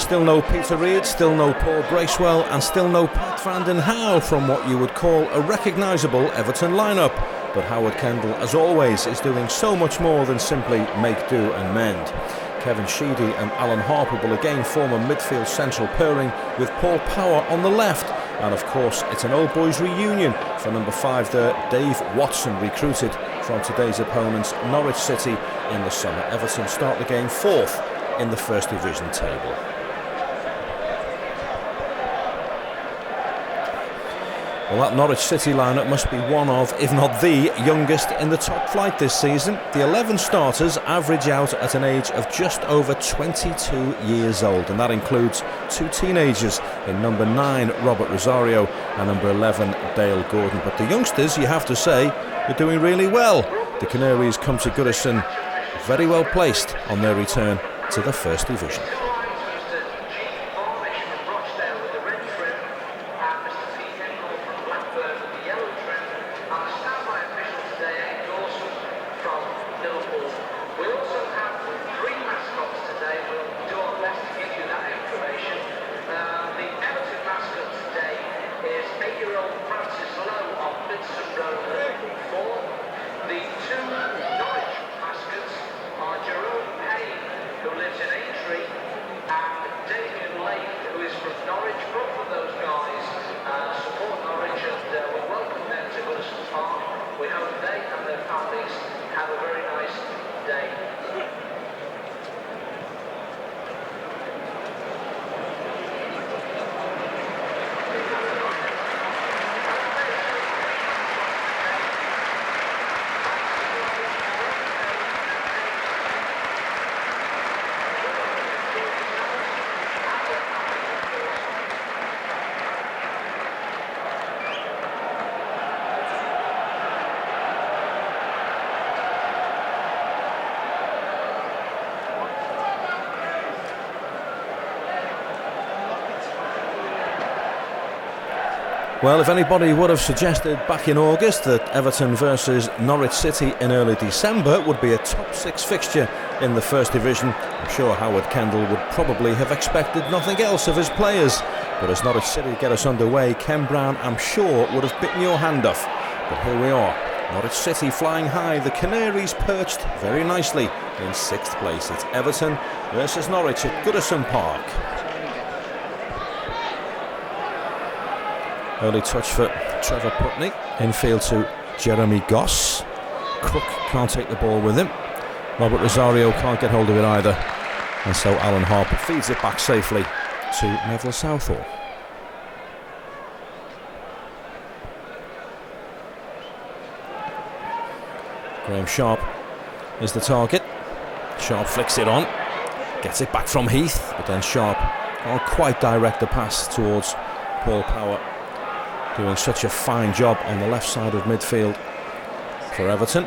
Still no Peter Reid, still no Paul Bracewell, and still no Pat van den Hauwe from what you would call a recognisable Everton lineup. But Howard Kendall, as always, is doing so much more than simply make do and mend. Kevin Sheedy and Alan Harper will again form a midfield central pairing with Paul Power on the left. And of course, it's an old boys reunion for number 5 there, Dave Watson, recruited from today's opponents, Norwich City, in the summer. Everton start the game 4th in the First Division table. Well, that Norwich City lineup must be one of, if not the youngest in the top flight this season. The 11 starters average out at an age of just over 22 years old, and that includes 2 teenagers in number 9 Robert Rosario and number 11 Dale Gordon. But the youngsters, you have to say, are doing really well. The Canaries come to Goodison very well placed on their return to the First Division. We hope they and their families have a very nice day. Well, if anybody would have suggested back in August that Everton versus Norwich City in early December would be a top 6 fixture in the First Division, I'm sure Howard Kendall would probably have expected nothing else of his players. But as Norwich City get us underway, Ken Brown, I'm sure, would have bitten your hand off. But here we are, Norwich City flying high, the Canaries perched very nicely in 6th place. It's Everton versus Norwich at Goodison Park. Early touch for Trevor Putney, infield to Jeremy Goss. Crook can't take the ball with him. Robert Rosario can't get hold of it either. And so Alan Harper feeds it back safely to Neville Southall. Graham Sharp is the target. Sharp flicks it on, gets it back from Heath, but then Sharp can't quite direct the pass towards Paul Power, doing such a fine job on the left side of midfield for Everton.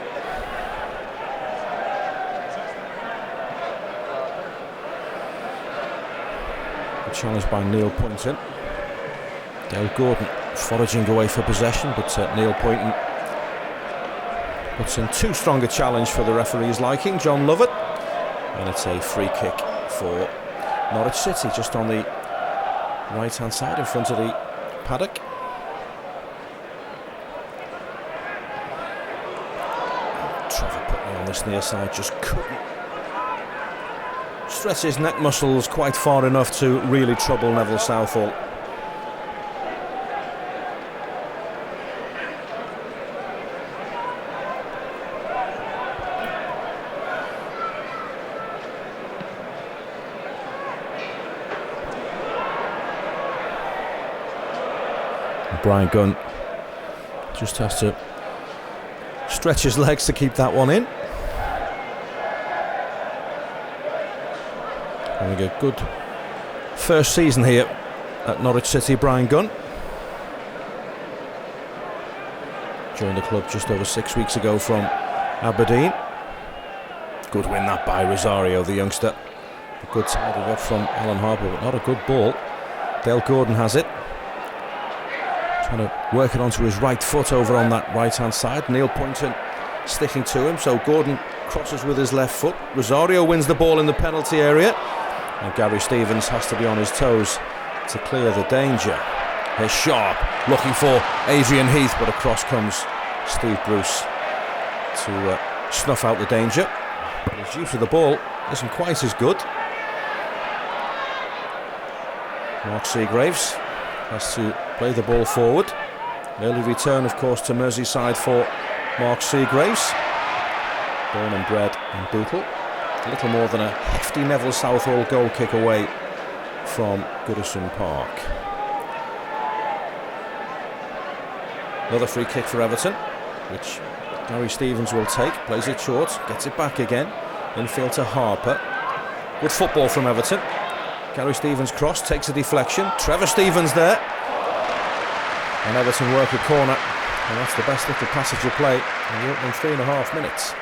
The challenge by Neil Poynton. Dale Gordon foraging away for possession, but Neil Poynton puts in too strong a challenge for the referee's liking, John Lovett. And it's a free kick for Norwich City, just on the right hand side in front of the paddock. Trevor Putney on this near side just couldn't stretch his neck muscles quite far enough to really trouble Neville Southall. Brian Gunn just has to stretch his legs to keep that one in. Having a good first season here at Norwich City, Brian Gunn. Joined the club just over 6 weeks ago from Aberdeen. Good win that by Rosario, the youngster. A good tidy up from Alan Harper, but not a good ball. Dale Gordon has it. Trying to work it onto his right foot over on that right hand side. Neil Poynton sticking to him, so Gordon crosses with his left foot. Rosario wins the ball in the penalty area. And Gary Stevens has to be on his toes to clear the danger. Here's Sharp looking for Adrian Heath, but across comes Steve Bruce to snuff out the danger. But his use of the ball isn't quite as good. Mark Seagraves has to play the ball forward. Early return, of course, to Merseyside for Mark Seagraves. Born and bred in Bootle. A little more than a hefty Neville Southall goal kick away from Goodison Park. Another free kick for Everton, which Gary Stevens will take. Plays it short, gets it back again. Infield to Harper. Good football from Everton. Gary Stevens' cross takes a deflection. Trevor Stevens there. And Everton work a corner. And that's the best little passage of play in the opening 3.5 minutes.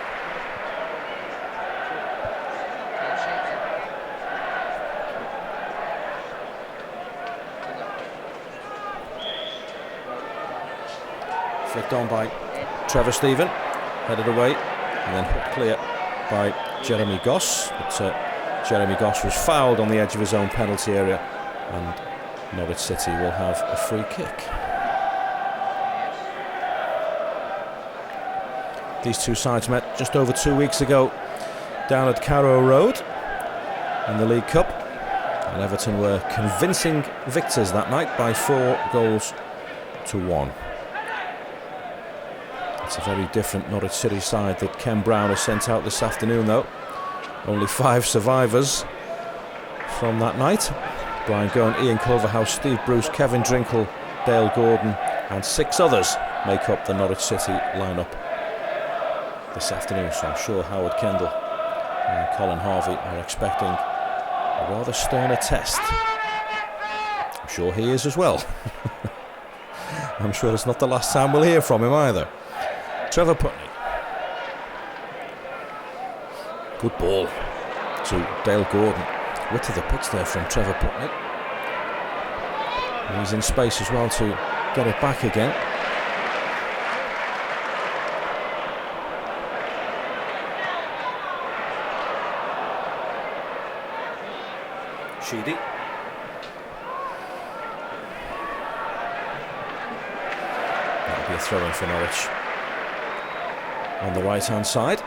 Flicked on by Trevor Stephen, headed away, and then hooked clear by Jeremy Goss. But Jeremy Goss was fouled on the edge of his own penalty area, and Norwich City will have a free kick. These two sides met just over 2 weeks ago down at Carrow Road in the League Cup, and Everton were convincing victors that night by 4-1. It's a very different Norwich City side that Ken Brown has sent out this afternoon, though. Only 5 survivors from that night. Brian Gunn, Ian Culverhouse, Steve Bruce, Kevin Drinkle, Dale Gordon, and 6 others make up the Norwich City lineup this afternoon. So I'm sure Howard Kendall and Colin Harvey are expecting a rather sterner test. I'm sure he is as well. I'm sure it's not the last time we'll hear from him either. Trevor Putney. Good ball to Dale Gordon. Width of the pitch there from Trevor Putney. And he's in space as well to get it back again. Sheedy. That'll be a throw in for Norwich on the right hand side.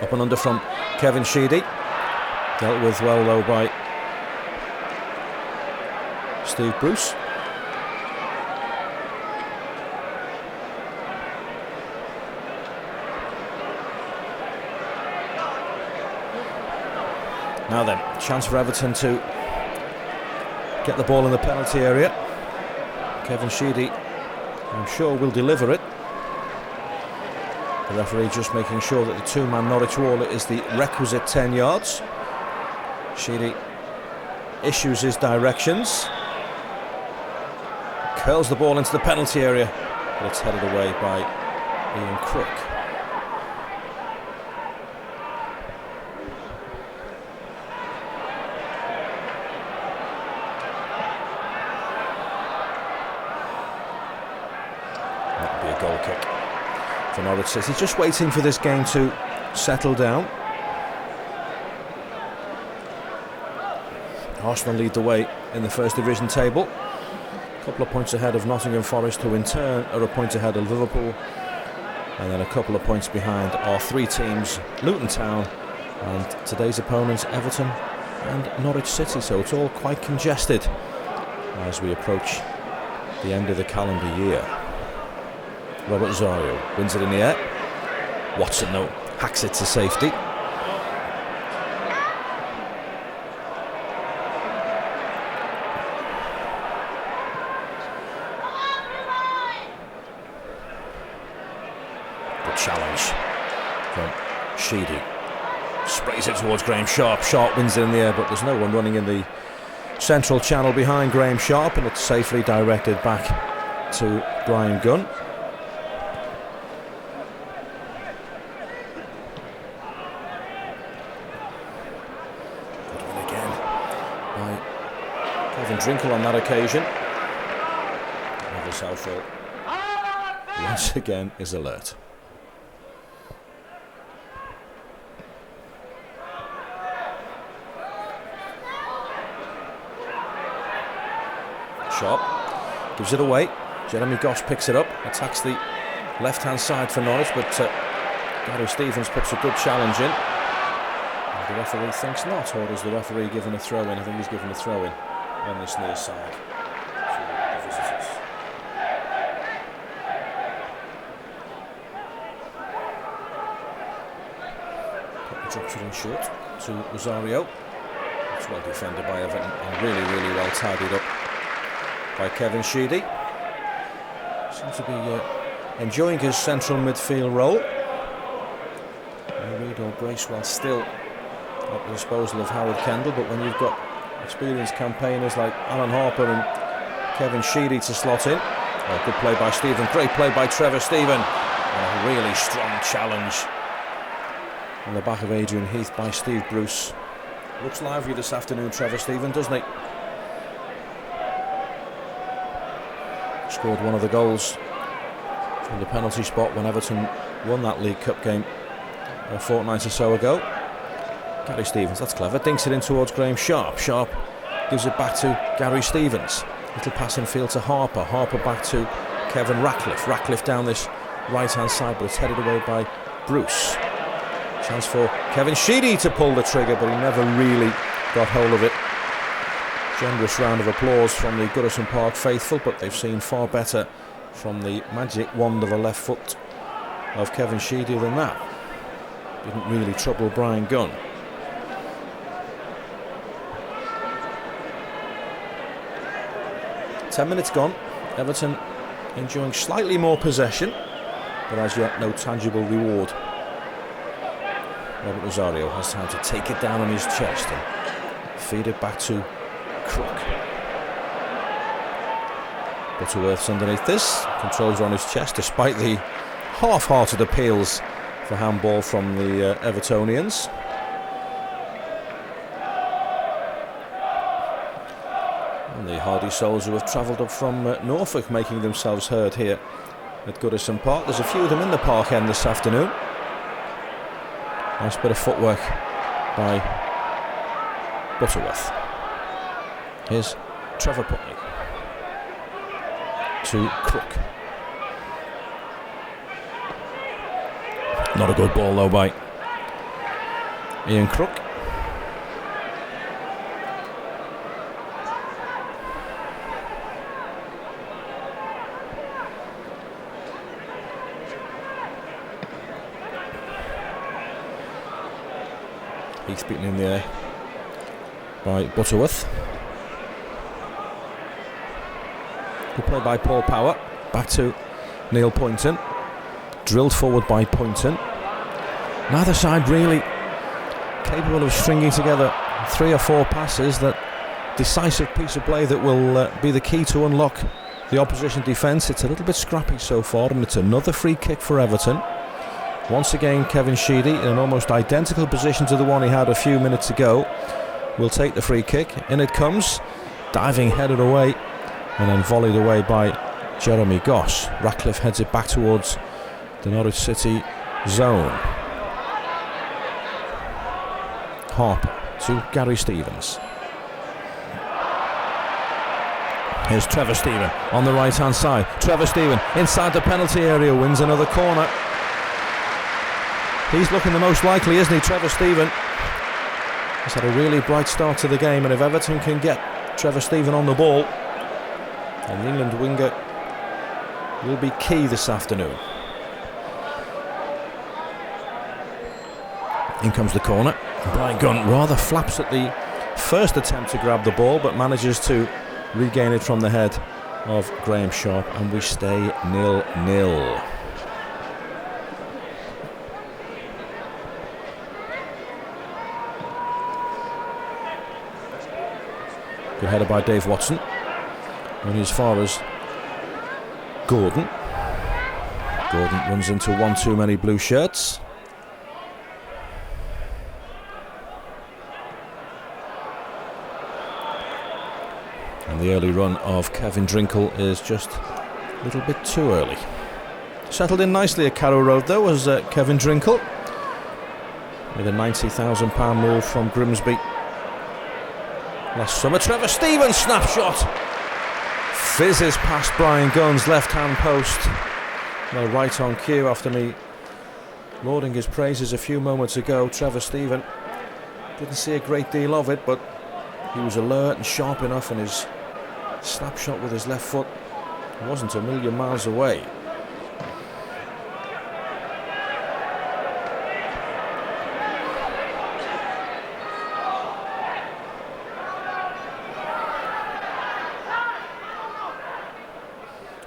Up and under from Kevin Sheedy. Dealt with well though by Steve Bruce. Now then, chance for Everton to get the ball in the penalty area. Kevin Sheedy, I'm sure, will deliver it. The referee just making sure that the 2-man Norwich wall is the requisite 10 yards. Sheedy issues his directions. Curls the ball into the penalty area, but it's headed away by Ian Crook. That'll be a goal kick for Norwich City. Just waiting for this game to settle down. Arsenal lead the way in the First Division table. A couple of points ahead of Nottingham Forest, who in turn are a point ahead of Liverpool. And then a couple of points behind are 3 teams, Luton Town and today's opponents Everton and Norwich City. So it's all quite congested as we approach the end of the calendar year. Robert Zario wins it in the air. Watson, though, hacks it to safety. Good challenge from Sheedy. Sprays it towards Graham Sharp. Sharp wins it in the air, but there's no one running in the central channel behind Graham Sharp, and it's safely directed back to Brian Gunn. Ryan Drinkle on that occasion. Never Southall once again is alert. Sharp gives it away. Jeremy Goss picks it up, attacks the left-hand side for Norwich, but Gary Stevens puts a good challenge in. The referee thinks not, or is the referee given a throw-in? I think he's given a throw-in on this near side to the visitors. Drops it in short to Rosario. It's well defended by Everton and really, really well tidied up by Kevin Sheedy. Seems to be enjoying his central midfield role. Reid or Bracewell still at the disposal of Howard Kendall, but when you've got experienced campaigners like Alan Harper and Kevin Sheedy to slot in. Oh, good play by Stephen, great play by Trevor Stephen, and a really strong challenge on the back of Adrian Heath by Steve Bruce. Looks lively this afternoon, Trevor Stephen, doesn't he? Scored one of the goals from the penalty spot when Everton won that League Cup game a fortnight or so ago. Gary Stevens, that's clever, dinks it in towards Graham Sharp. Sharp gives it back to Gary Stevens. Little pass in field to Harper. Harper back to Kevin Ratcliffe. Ratcliffe down this right-hand side, but it's headed away by Bruce. Chance for Kevin Sheedy to pull the trigger, but he never really got hold of it. Generous round of applause from the Goodison Park faithful, but they've seen far better from the magic wand of a left foot of Kevin Sheedy than that. Didn't really trouble Brian Gunn. Ten minutes gone. Everton enjoying slightly more possession, but as yet no tangible reward. Robert Rosario has time to take it down on his chest and feed it back to Crook. Butterworth's underneath this. Controls are on his chest despite the half-hearted appeals for handball from the Evertonians. And the hardy souls who have travelled up from Norfolk making themselves heard here at Goodison Park. There's a few of them in the park end this afternoon. Nice bit of footwork by Butterworth. Here's Trevor Putney to Crook. Not a good ball though by Ian Crook. He's beaten in the air by Butterworth. Good play by Paul Power. Back to Neil Poynton. Drilled forward by Poynton. Neither side really capable of stringing together 3 or 4 passes. That decisive piece of play that will be the key to unlock the opposition defence. It's a little bit scrappy so far, and it's another free kick for Everton. Once again, Kevin Sheedy, in an almost identical position to the one he had a few minutes ago, will take the free kick. In it comes, diving headed away, and then volleyed away by Jeremy Goss. Ratcliffe heads it back towards the Norwich City zone. Harper to Gary Stevens. Here's Trevor Stephen on the right hand side. Trevor Stephen inside the penalty area wins another corner. He's looking the most likely, isn't he, Trevor Stephen? He's had a really bright start to the game, and if Everton can get Trevor Stephen on the ball, then the England winger will be key this afternoon. In comes the corner. Brian Gunn rather flaps at the first attempt to grab the ball, but manages to regain it from the head of Graham Sharp, and we stay 0-0. Good header by Dave Watson. Only as far as Gordon. Gordon runs into one too many blue shirts. And the early run of Kevin Drinkle is just a little bit too early. Settled in nicely at Carrow Road though was Kevin Drinkle, with a £90,000 move from Grimsby last summer. Trevor Stevens snapshot fizzes past Brian Gunn's left hand post. Well, right on cue after me lauding his praises a few moments ago. Trevor Stevens didn't see a great deal of it, but he was alert and sharp enough, and his snapshot with his left foot wasn't a million miles away.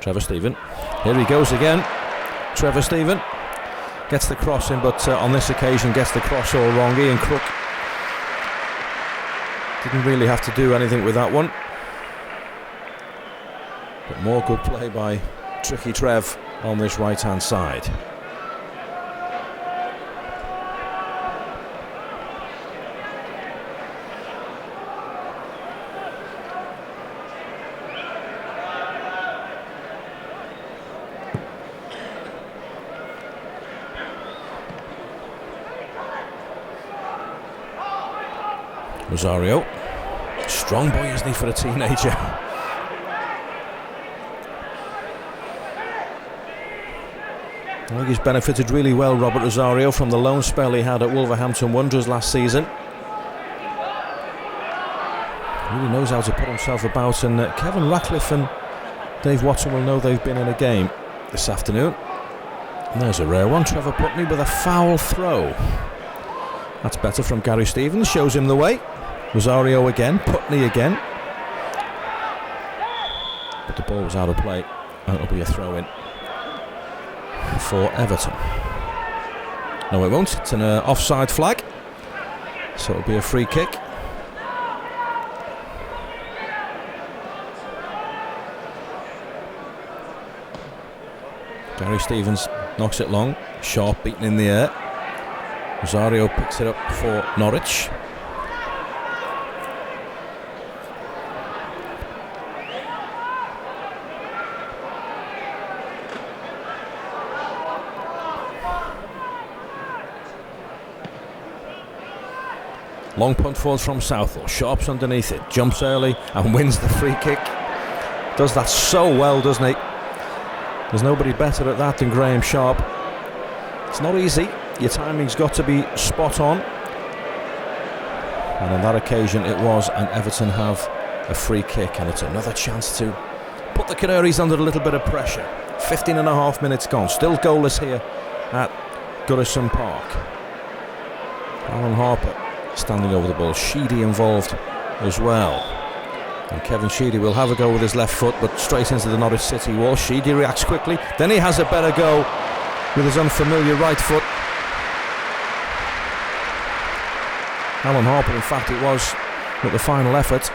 Trevor Stevens, here he goes again. Trevor Stevens gets the cross in, but on this occasion gets the cross all wrong. Ian Crook didn't really have to do anything with that one, but more good play by Tricky Trev on this right hand side. Rosario, strong boy isn't he for a teenager. I think he's benefited really well, Robert Rosario, from the loan spell he had at Wolverhampton Wanderers last season. Really knows how to put himself about, and Kevin Ratcliffe and Dave Watson will know they've been in a game this afternoon. And there's a rare one, Trevor Putney with a foul throw. That's better from Gary Stevens, shows him the way. Rosario again, Putney again. But the ball was out of play, and it'll be a throw-in for Everton. No, it won't. It's an offside flag, so it'll be a free kick. Gary Stevens knocks it long, Sharp beaten in the air. Rosario picks it up for Norwich. Long punt forward from Southall. Sharp's underneath it, jumps early and wins the free kick. Does that so well, doesn't he? There's nobody better at that than Graham Sharp. It's not easy. Your timing's got to be spot on. And on that occasion it was, and Everton have a free kick, and it's another chance to put the Canaries under a little bit of pressure. 15 and a half minutes gone. Still goalless here at Goodison Park. Alan Harper standing over the ball. Sheedy involved as well. And Kevin Sheedy will have a go with his left foot, but straight into the Norwich City wall. Sheedy reacts quickly. Then he has a better go with his unfamiliar right foot. Alan Harper, in fact, it was at the final effort.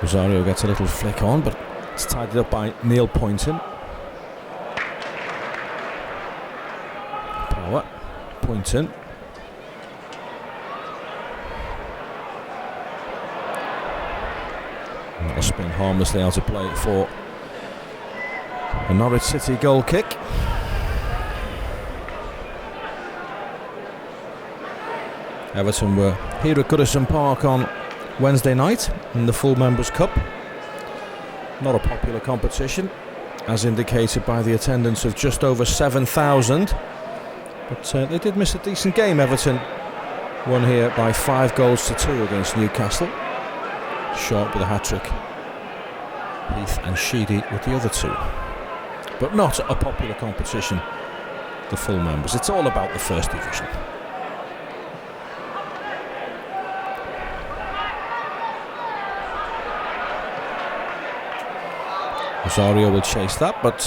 Rosario gets a little flick on, but it's tidied up by Neil Poynton. Power, Poynton. That'll spin harmlessly out of play for a Norwich City goal kick. Everton were here at Goodison Park on Wednesday night in the Full Members Cup. Not a popular competition, as indicated by the attendance of just over 7,000, but they did miss a decent game. Everton won here by 5-2 against Newcastle. Sharp with a hat-trick, Heath and Sheedy with the other two. But not a popular competition, the Full Members. It's all about the First Division. Rosario will chase that, but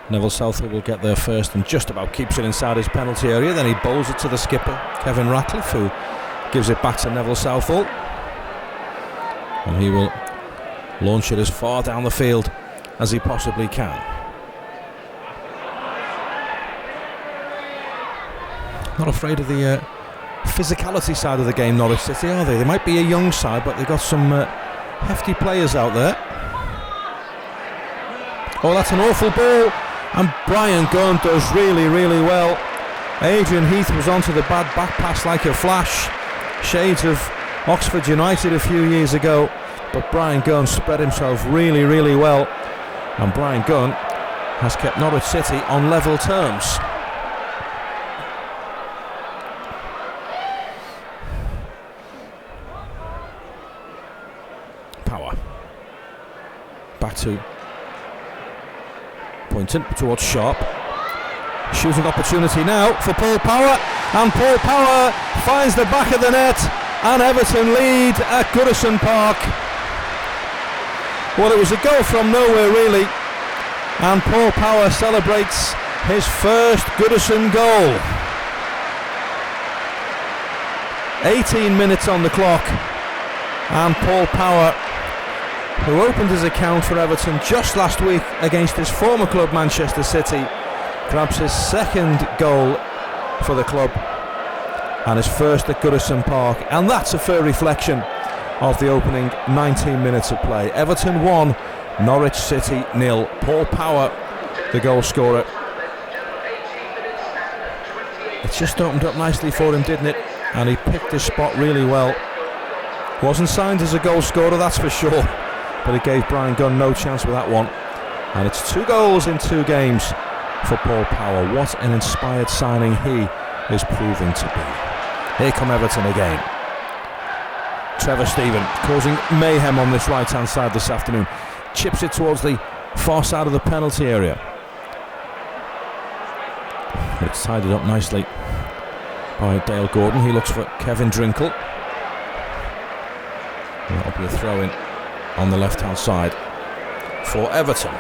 Neville Southall will get there first and just about keeps it inside his penalty area. Then he bowls it to the skipper, Kevin Ratcliffe, who gives it back to Neville Southall. And he will launch it as far down the field as he possibly can. Not afraid of the physicality side of the game, Norwich City, are they? They might be a young side, but they've got some hefty players out there. Oh, that's an awful ball, and Brian Gunn does really, really well. Adrian Heath was onto the bad back pass like a flash. Shades of Oxford United a few years ago, but Brian Gunn spread himself really, really well, and Brian Gunn has kept Norwich City on level terms. Power. Back to Poynton towards Sharp. Shooting opportunity now for Paul Power, and Paul Power finds the back of the net, and Everton lead at Goodison Park. Well, it was a goal from nowhere really, and Paul Power celebrates his first Goodison goal. 18 minutes on the clock, and Paul Power, who opened his account for Everton just last week against his former club Manchester City, grabs his second goal for the club and his first at Goodison Park, and that's a fair reflection of the opening 19 minutes of play. Everton 1, Norwich City 0. Paul Power, the goal scorer. It just opened up nicely for him, didn't it? And he picked his spot really well. Wasn't signed as a goal scorer, that's for sure, but it gave Brian Gunn no chance with that one. And it's 2 goals in 2 games for Paul Power. What an inspired signing he is proving to be. Here come Everton again. Trevor Stephen causing mayhem on this right hand side this afternoon. Chips it towards the far side of the penalty area. It's tidied up nicely by Dale Gordon. He looks for Kevin Drinkle. That'll be a throw in on the left hand side for Everton.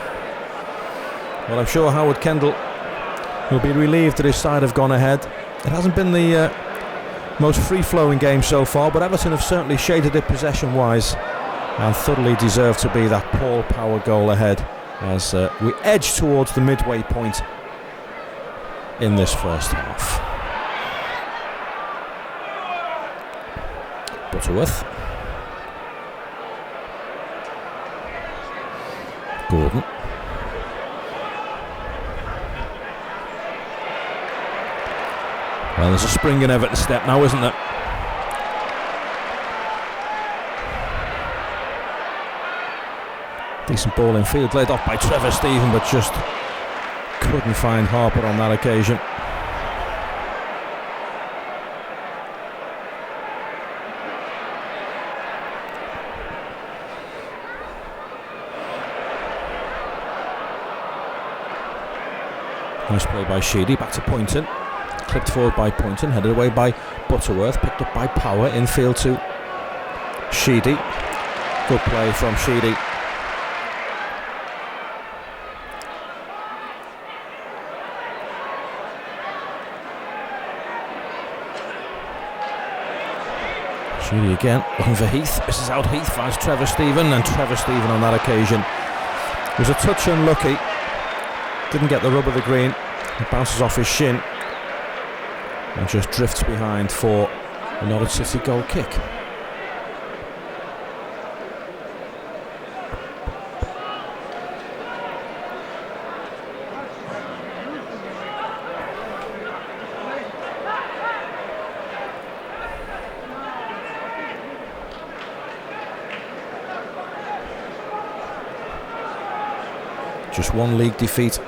Well, I'm sure Howard Kendall will be relieved that his side have gone ahead. It hasn't been the most free-flowing game so far, but Everton have certainly shaded it possession-wise and thoroughly deserve to be that Paul Power goal ahead as we edge towards the midway point in this first half. Butterworth. Gordon. Well, there's a spring in Everton's step now, isn't there? Decent ball in field, laid off by Trevor Stephen, but just couldn't find Harper on that occasion. Nice play by Sheedy, back to Poynton. Clipped forward by Poynton, headed away by Butterworth, picked up by Power, infield to Sheedy. Good play from Sheedy. Sheedy again, looking for Heath. Misses out Heath, finds Trevor Stephen, and Trevor Stephen on that occasion was a touch unlucky. Didn't get the rub of the green. It bounces off his shin and just drifts behind for the Norwich City goal kick. Just 1 league defeat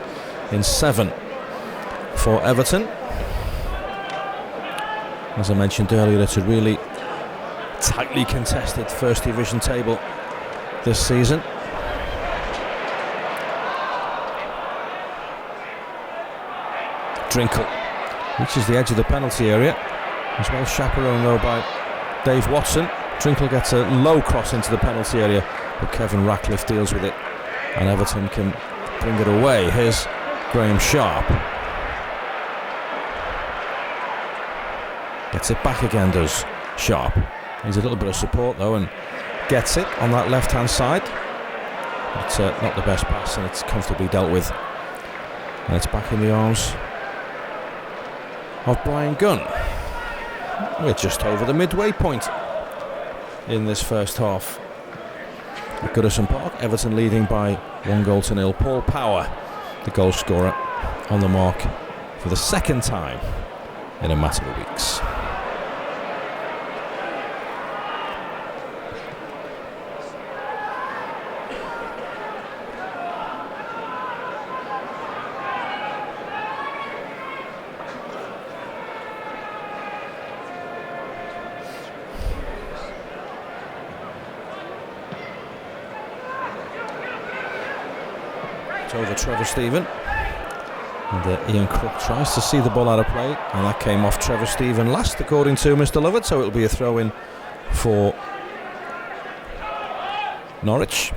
in 7 for Everton. As I mentioned earlier, it's a really tightly contested First Division table this season. Drinkle reaches the edge of the penalty area, as well chaperoned though by Dave Watson. Drinkle gets a low cross into the penalty area, but Kevin Ratcliffe deals with it, and Everton can bring it away. Here's Graham Sharp. Gets it back again, does Sharp. Needs a little bit of support though and gets it on that left hand side. It's not the best pass and it's comfortably dealt with. And it's back in the arms of Brian Gunn. We're just over the midway point in this first half. At Goodison Park, Everton leading by 1-0. Paul Power, the goal scorer, on the mark for the second time in a matter of weeks. Over Trevor Stephen, and Ian Crook tries to see the ball out of play, and that came off Trevor Stephen last, according to Mr. Lovett, so it'll be a throw in for Norwich.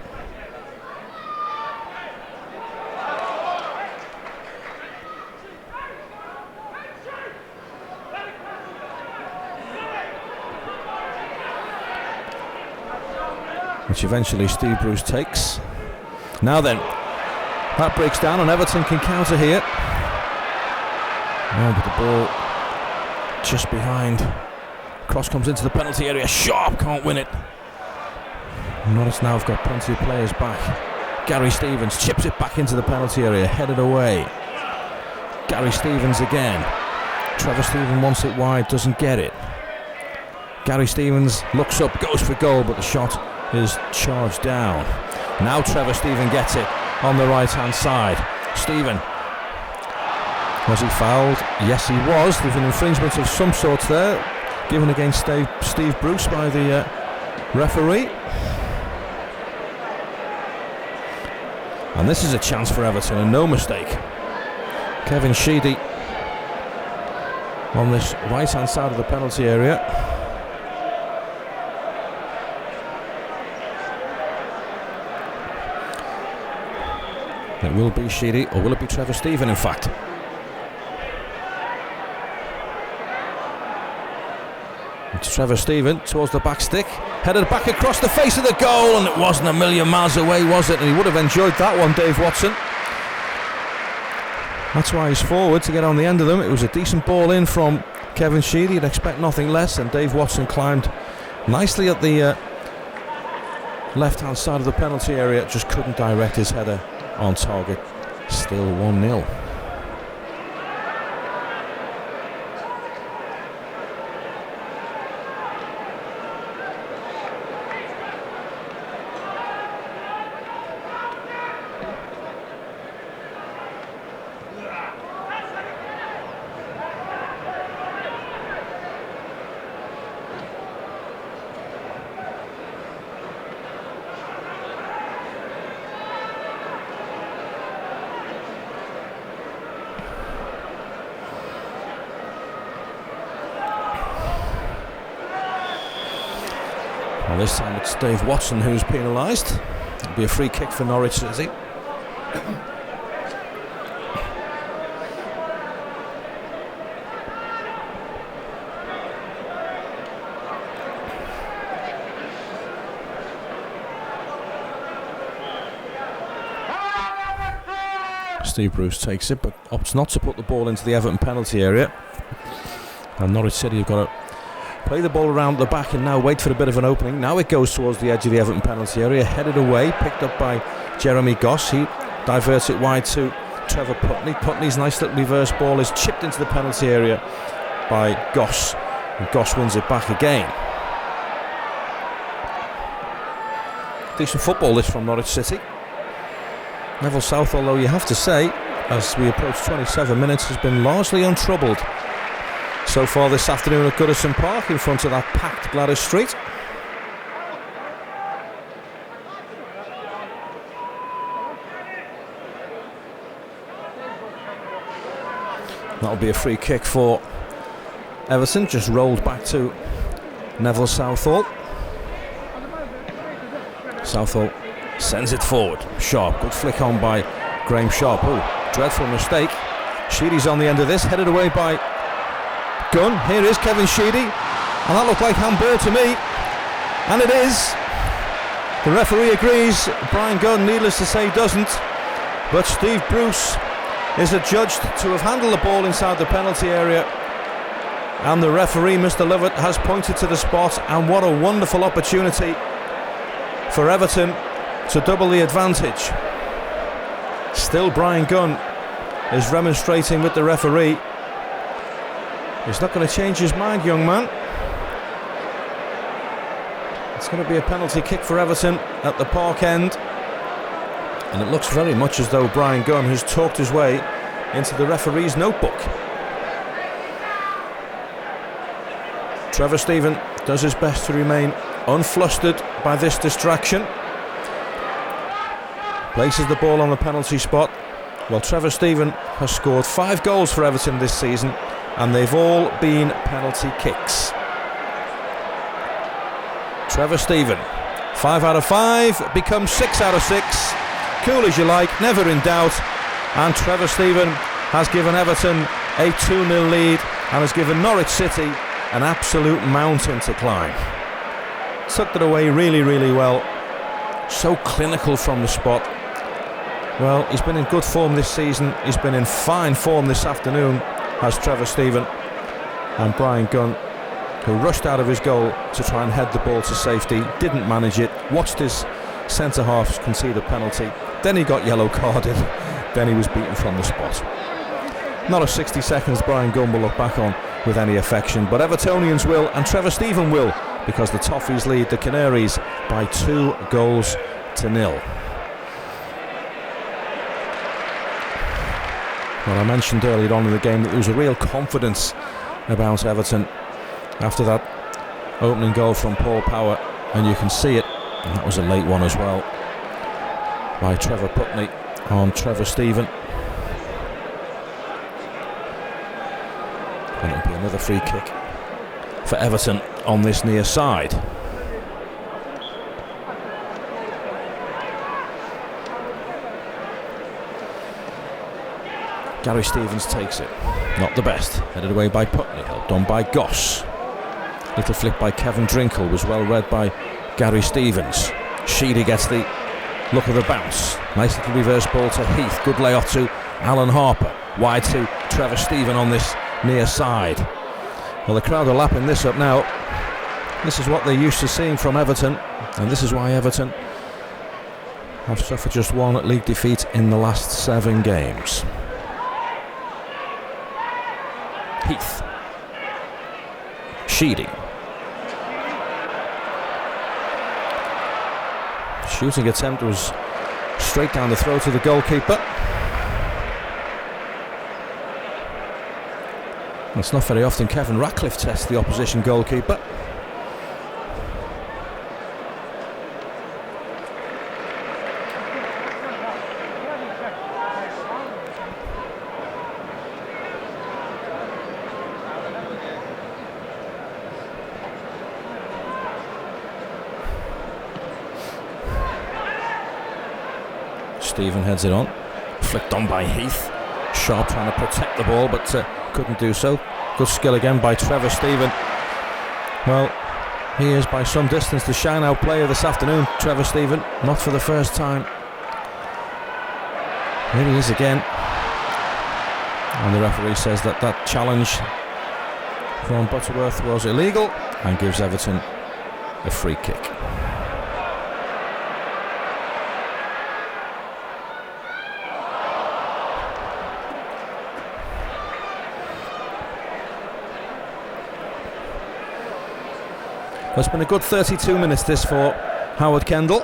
Which eventually Steve Bruce takes. Now then, that breaks down and Everton can counter here. Oh, but the ball just behind. Cross comes into the penalty area. Sharp can't win it. Norwich now have got plenty of players back. Gary Stevens chips it back into the penalty area, headed away. Gary Stevens again. Trevor Stephen wants it wide, doesn't get it. Gary Stevens looks up, goes for goal, but the shot is charged down. Now Trevor Stephen gets it on the right hand side. Stephen, was he fouled? Yes, he was. There's an infringement of some sort there, given against Steve Bruce by the referee. And this is a chance for Everton, and no mistake. Kevin Sheedy on this right hand side of the penalty area. It will be Sheedy, or will it be Trevor Stephen, in fact? It's Trevor Stephen towards the back stick, headed back across the face of the goal, and it wasn't a million miles away, was it? And he would have enjoyed that one, Dave Watson. That's why he's forward, to get on the end of them. It was a decent ball in from Kevin Sheedy. You'd expect nothing less, and Dave Watson climbed nicely at the left-hand side of the penalty area, just couldn't direct his header on target. Still 1-0. Well, this time it's Dave Watson who's penalised. It'll be a free kick for Norwich City. Steve Bruce takes it, but opts not to put the ball into the Everton penalty area. And Norwich City have got to play the ball around the back and now wait for a bit of an opening. Now it goes towards the edge of the Everton penalty area, headed away, picked up by Jeremy Goss. He diverts it wide to Trevor Putney. Putney's nice little reverse ball is chipped into the penalty area by Goss, and Goss wins it back again. Decent football this from Norwich City. Neville South, although you have to say, as we approach 27 minutes, has been largely untroubled so far this afternoon at Goodison Park, in front of that packed Gladys Street. That'll be a free kick for Everton, just rolled back to Neville Southall. Southall sends it forward. Sharp, good flick on by Graham Sharp. Oh, Dreadful mistake. Sheedy's on the end of this, headed away by Gunn. Here is Kevin Sheedy, and that looked like handball to me, and it is. The referee agrees. Brian Gunn, needless to say, doesn't, but Steve Bruce is adjudged to have handled the ball inside the penalty area, and the referee, Mr. Lovett, has pointed to the spot. And what a wonderful opportunity for Everton to double the advantage. Still Brian Gunn is remonstrating with the referee. He's not going to change his mind, young man. It's going to be a penalty kick for Everton at the Park end, and it looks very much as though Brian Gunn has talked his way into the referee's notebook. Trevor Steven does his best to remain unflustered by this distraction. Places the ball on the penalty spot. Well, Trevor Steven has scored 5 goals for Everton this season, and they've all been penalty kicks. Trevor Steven, 5 out of 5 becomes 6 out of 6. Cool as you like, never in doubt. And Trevor Steven has given Everton a 2-0 lead and has given Norwich City an absolute mountain to climb. Tucked it away really, really well. So clinical from the spot. Well, he's been in good form this season. He's been in fine form this afternoon, has Trevor Steven. And Brian Gunn, who rushed out of his goal to try and head the ball to safety, didn't manage it, watched his centre-half concede a penalty, then he got yellow carded, then he was beaten from the spot. Not a 60 seconds Brian Gunn will look back on with any affection, but Evertonians will, and Trevor Steven will, because the Toffees lead the Canaries by 2 goals to 0. Well, I mentioned earlier on in the game that there was a real confidence about Everton after that opening goal from Paul Power, and you can see it, and that was a late one as well by Trevor Putney on Trevor Steven. And it'll be another free kick for Everton on this near side. Gary Stevens takes it, not the best, headed away by Putney, helped on by Goss. Little flick by Kevin Drinkle was well read by Gary Stevens. Sheedy gets the look of the bounce. Nice little reverse ball to Heath. Good layoff to Alan Harper. Wide to Trevor Steven on this near side. Well, the crowd are lapping this up now. This is what they're used to seeing from Everton, and this is why Everton have suffered just 1 league defeat in the last 7 games. Heath. Sheedy. Shooting attempt was straight down the throat of the goalkeeper. It's not very often Kevin Ratcliffe tests the opposition goalkeeper. Steven heads it on, flicked on by Heath. Sharp trying to protect the ball, but couldn't do so. Good skill again by Trevor Steven. Well, he is by some distance the shine-out player this afternoon, Trevor Steven, not for the first time. Here he is again. And the referee says that that challenge from Butterworth was illegal and gives Everton a free kick. Well, it's been a good 32 minutes this for Howard Kendall.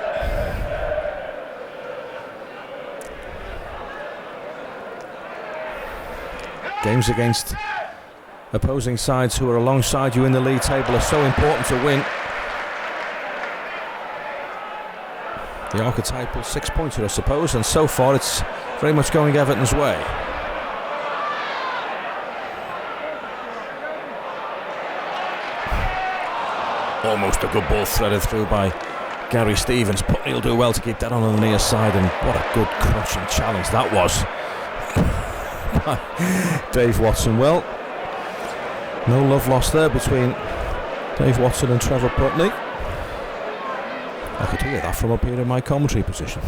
Games against opposing sides who are alongside you in the league table are so important to win. The archetypal 6-pointer, I suppose, and so far it's very much going Everton's way. Almost a good ball threaded through by Gary Stevens. Putney will do well to keep that on the near side, and what a good crushing challenge that was. by Dave Watson. Well, no love lost there between Dave Watson and Trevor Putney. I could hear that from up here in my commentary position.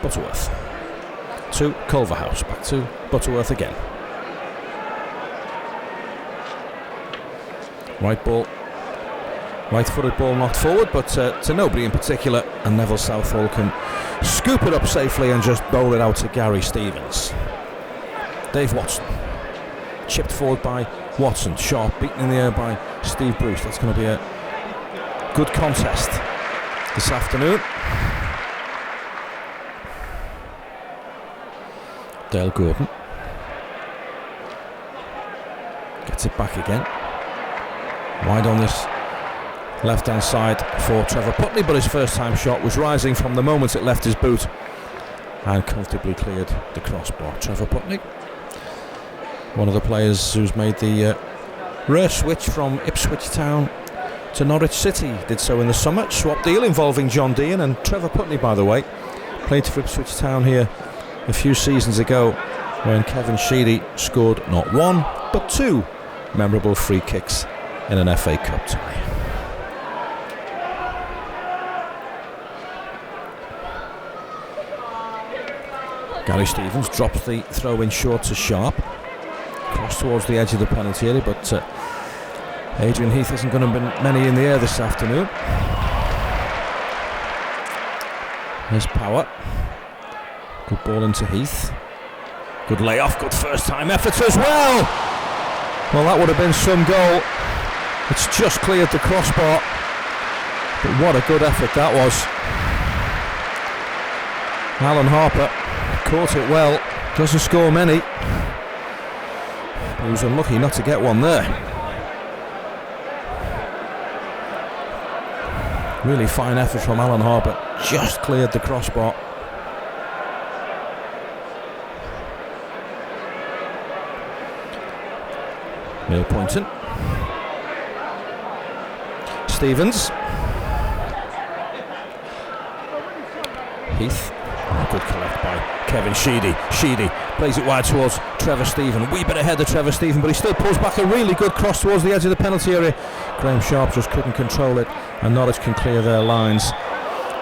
Butterworth to Culverhouse, back to Butterworth again. Right-footed ball knocked forward, but to nobody in particular, and Neville Southall can scoop it up safely and just bowl it out to Gary Stevens. Dave Watson, chipped forward by Watson, sharp, beaten in the air by Steve Bruce. That's going to be a good contest this afternoon. Dale Gordon gets it back again. Wide on this left-hand side for Trevor Putney, but his first-time shot was rising from the moment it left his boot and comfortably cleared the crossbar. Trevor Putney, one of the players who's made the rare switch from Ipswich Town to Norwich City, did so in the summer. Swap deal involving John Dean, and Trevor Putney, by the way, played for Ipswich Town here a few seasons ago when Kevin Sheedy scored not one but two memorable free kicks in an FA Cup tie. Gary Stevens drops the throw in short to Sharp, cross towards the edge of the penalty area, but Adrian Heath isn't going to be many in the air this afternoon. Here's Power. Good ball into Heath. Good layoff, good first time effort as well. Well, that would have been some goal. It's just cleared the crossbar. But what a good effort that was. Alan Harper caught it well. Doesn't score many. He was unlucky not to get one there. Really fine effort from Alan Harper. Just cleared the crossbar. Neil Poynton. Stevens. Heath. Oh, good collect by Kevin Sheedy. Sheedy plays it wide towards Trevor Stephen. A wee bit ahead of Trevor Stephen, but he still pulls back a really good cross towards the edge of the penalty area. Graham Sharp just couldn't control it, and Norwich can clear their lines,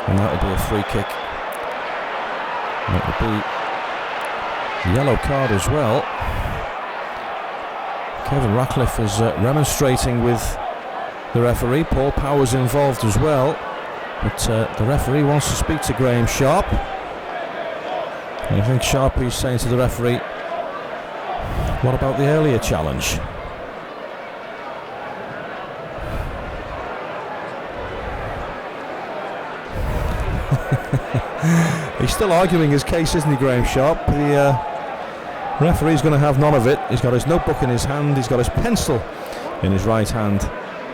and that will be a free kick. And it will be a yellow card as well. Kevin Ratcliffe is remonstrating with the referee. Paul Powers involved as well, but the referee wants to speak to Graham Sharp. And I think Sharp is saying to the referee, what about the earlier challenge? He's still arguing his case, isn't he, Graham Sharp? The referee's going to have none of it. He's got his notebook in his hand, he's got his pencil in his right hand,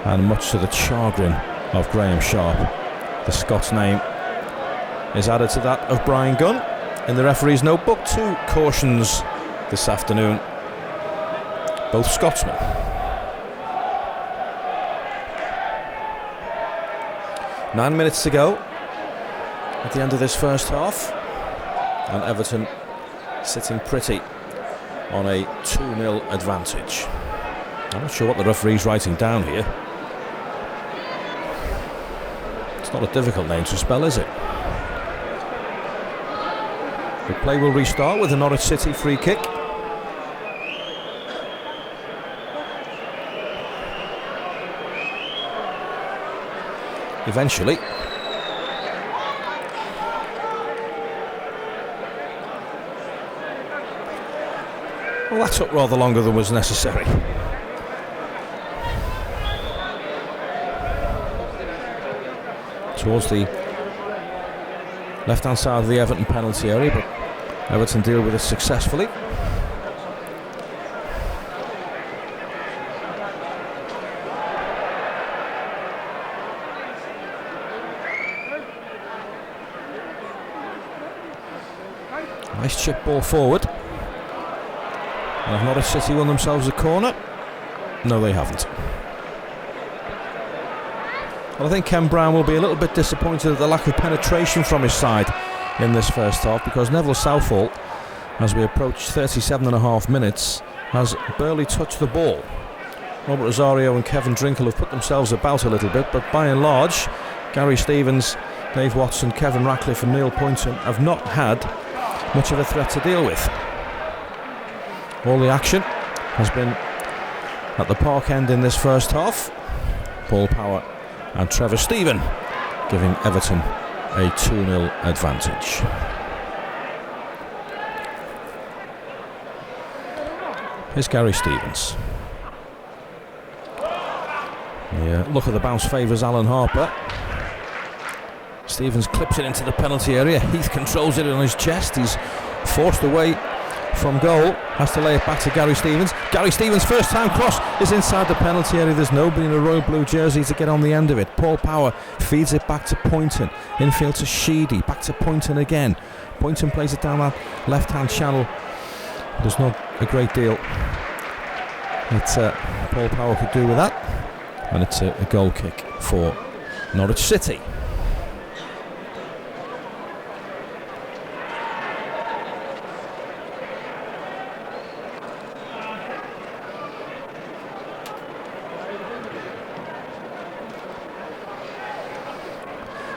and much to the chagrin of Graham Sharp, the Scots name is added to that of Brian Gunn in the referee's notebook. 2 cautions this afternoon, both Scotsmen. Nine minutes to go at the end of this first half, and Everton sitting pretty on a 2-0 advantage. I'm not sure what the referee's writing down here. It's not a difficult name to spell, is it? The play will restart with a Norwich City free kick. Eventually. Well, that took rather longer than was necessary. Towards the left-hand side of the Everton penalty area, but Everton deal with it successfully. Nice chip ball forward. And have Norwich City won themselves a corner? No, they haven't. Well, I think Ken Brown will be a little bit disappointed at the lack of penetration from his side in this first half, because Neville Southall, as we approach 37.5 minutes, has barely touched the ball. Robert Rosario and Kevin Drinkle have put themselves about a little bit, but by and large, Gary Stevens, Dave Watson, Kevin Ratcliffe and Neil Poynton have not had much of a threat to deal with. All the action has been at the Park end in this first half. Paul Power and Trevor Stephen giving Everton a 2-0 advantage. Here's Gary Stevens. Yeah, look at the bounce favours Alan Harper. Stevens clips it into the penalty area. Heath controls it on his chest. He's forced away from goal. Has to lay it back to Gary Stevens. Gary Stevens' first time cross is inside the penalty area. There's nobody in a royal blue jersey to get on the end of it. Paul Power feeds it back to Poynton. Infield to Sheedy. Back to Poynton again. Poynton plays it down that left-hand channel. There's not a great deal that Paul Power could do with that. And it's a goal kick for Norwich City.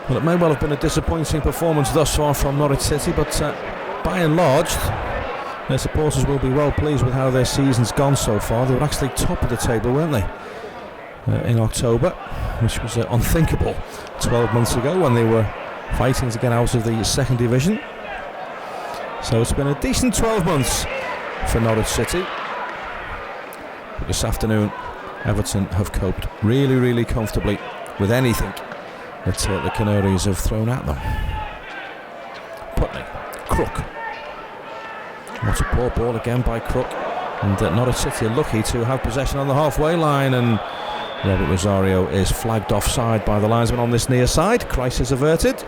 Well, it may well have been a disappointing performance thus far from Norwich City, but by and large, their supporters will be well pleased with how their season's gone so far. They were actually top of the table, weren't they, in October, which was unthinkable 12 months ago when they were fighting to get out of the second division. So it's been a decent 12 months for Norwich City. But this afternoon, Everton have coped really, really comfortably with anything that the Canaries have thrown at them. Putney, Crook. What a poor ball again by Crook. And Norwich City are lucky to have possession on the halfway line, and Robert Rosario is flagged offside by the linesman on this near side. Crisis averted.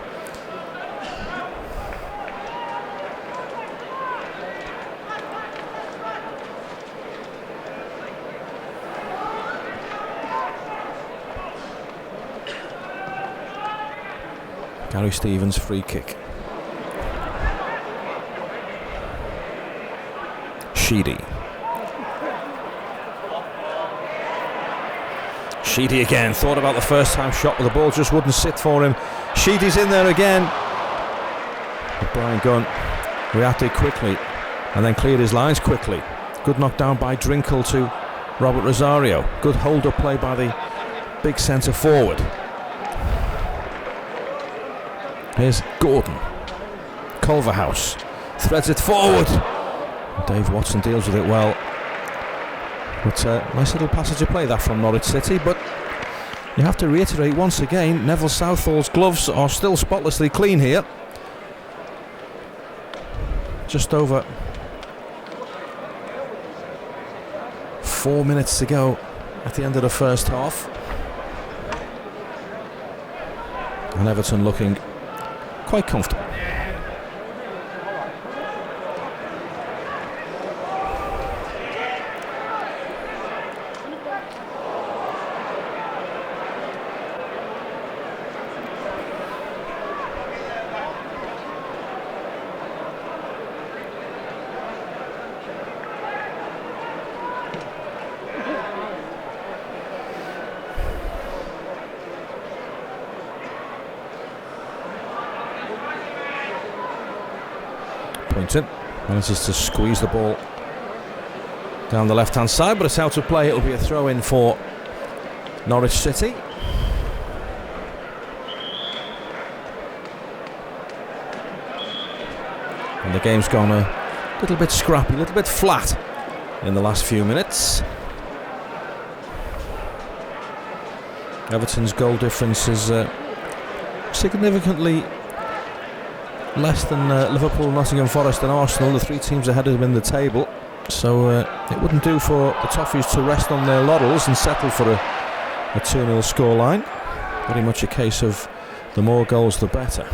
Gary Stevens free kick. Sheedy. Sheedy again. Thought about the first time shot, but the ball just wouldn't sit for him. Sheedy's in there again. But Brian Gunn reacted quickly and then cleared his lines quickly. Good knockdown by Drinkle to Robert Rosario. Good hold-up play by the big centre forward. Here's Gordon. Culverhouse threads it forward. Dave Watson deals with it well. But nice little passage of play that from Norwich City. But you have to reiterate once again, Neville Southall's gloves are still spotlessly clean here. Just over 4 minutes to go at the end of the first half. And Everton looking quite comfortable. Poynton manages to squeeze the ball down the left hand side, but it's out of play. It'll be a throw in for Norwich City. And the game's gone a little bit scrappy, a little bit flat in the last few minutes. Everton's goal difference is significantly less than Liverpool, Nottingham Forest and Arsenal, the three teams ahead of them in the table. So it wouldn't do for the Toffees to rest on their laurels and settle for a 2-0 scoreline. Very much a case of the more goals the better.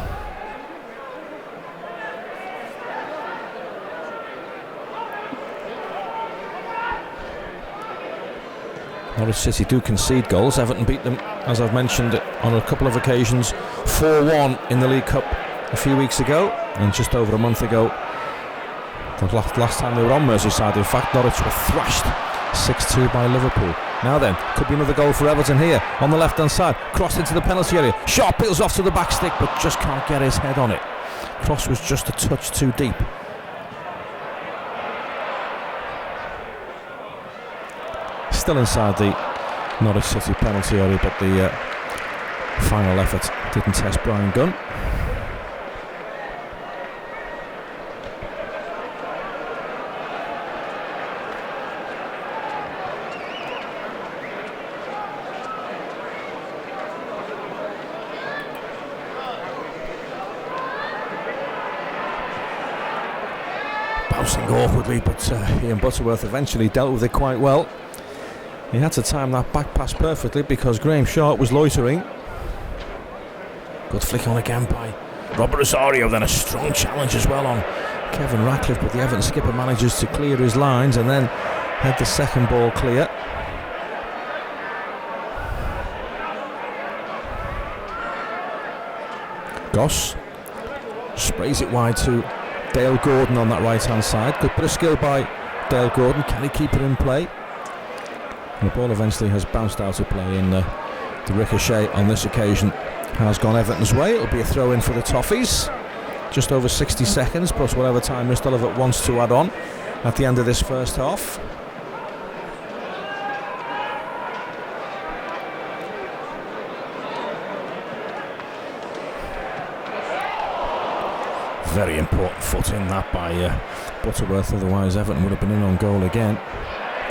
Norwich City do concede goals. Everton beat them, as I've mentioned on a couple of occasions, 4-1 in the League Cup a few weeks ago. And just over a month ago, the last time they were on Merseyside, in fact, Norwich were thrashed 6-2 by Liverpool. Now then, could be another goal for Everton here on the left hand side. Cross into the penalty area. Sharp peels off to the back stick, but just can't get his head on it. Cross was just a touch too deep. Still inside the Norwich City penalty area, but the final effort didn't test Brian Gunn. Bouncing awkwardly, but Ian Butterworth eventually dealt with it quite well. He had to time that back pass perfectly because Graham Sharp was loitering. Good flick on again by Robert Rosario, then a strong challenge as well on Kevin Ratcliffe, but the Everton skipper manages to clear his lines and then had the second ball clear. Goss sprays it wide to Dale Gordon on that right hand side. Good bit of skill by Dale Gordon. Can he keep it in play? And the ball eventually has bounced out of play, and the ricochet on this occasion has gone Everton's way. It'll be a throw in for the Toffees. Just over 60 seconds plus whatever time Mr. Lovett wants to add on at the end of this first half. Very important foot in that by Butterworth, otherwise Everton would have been in on goal again.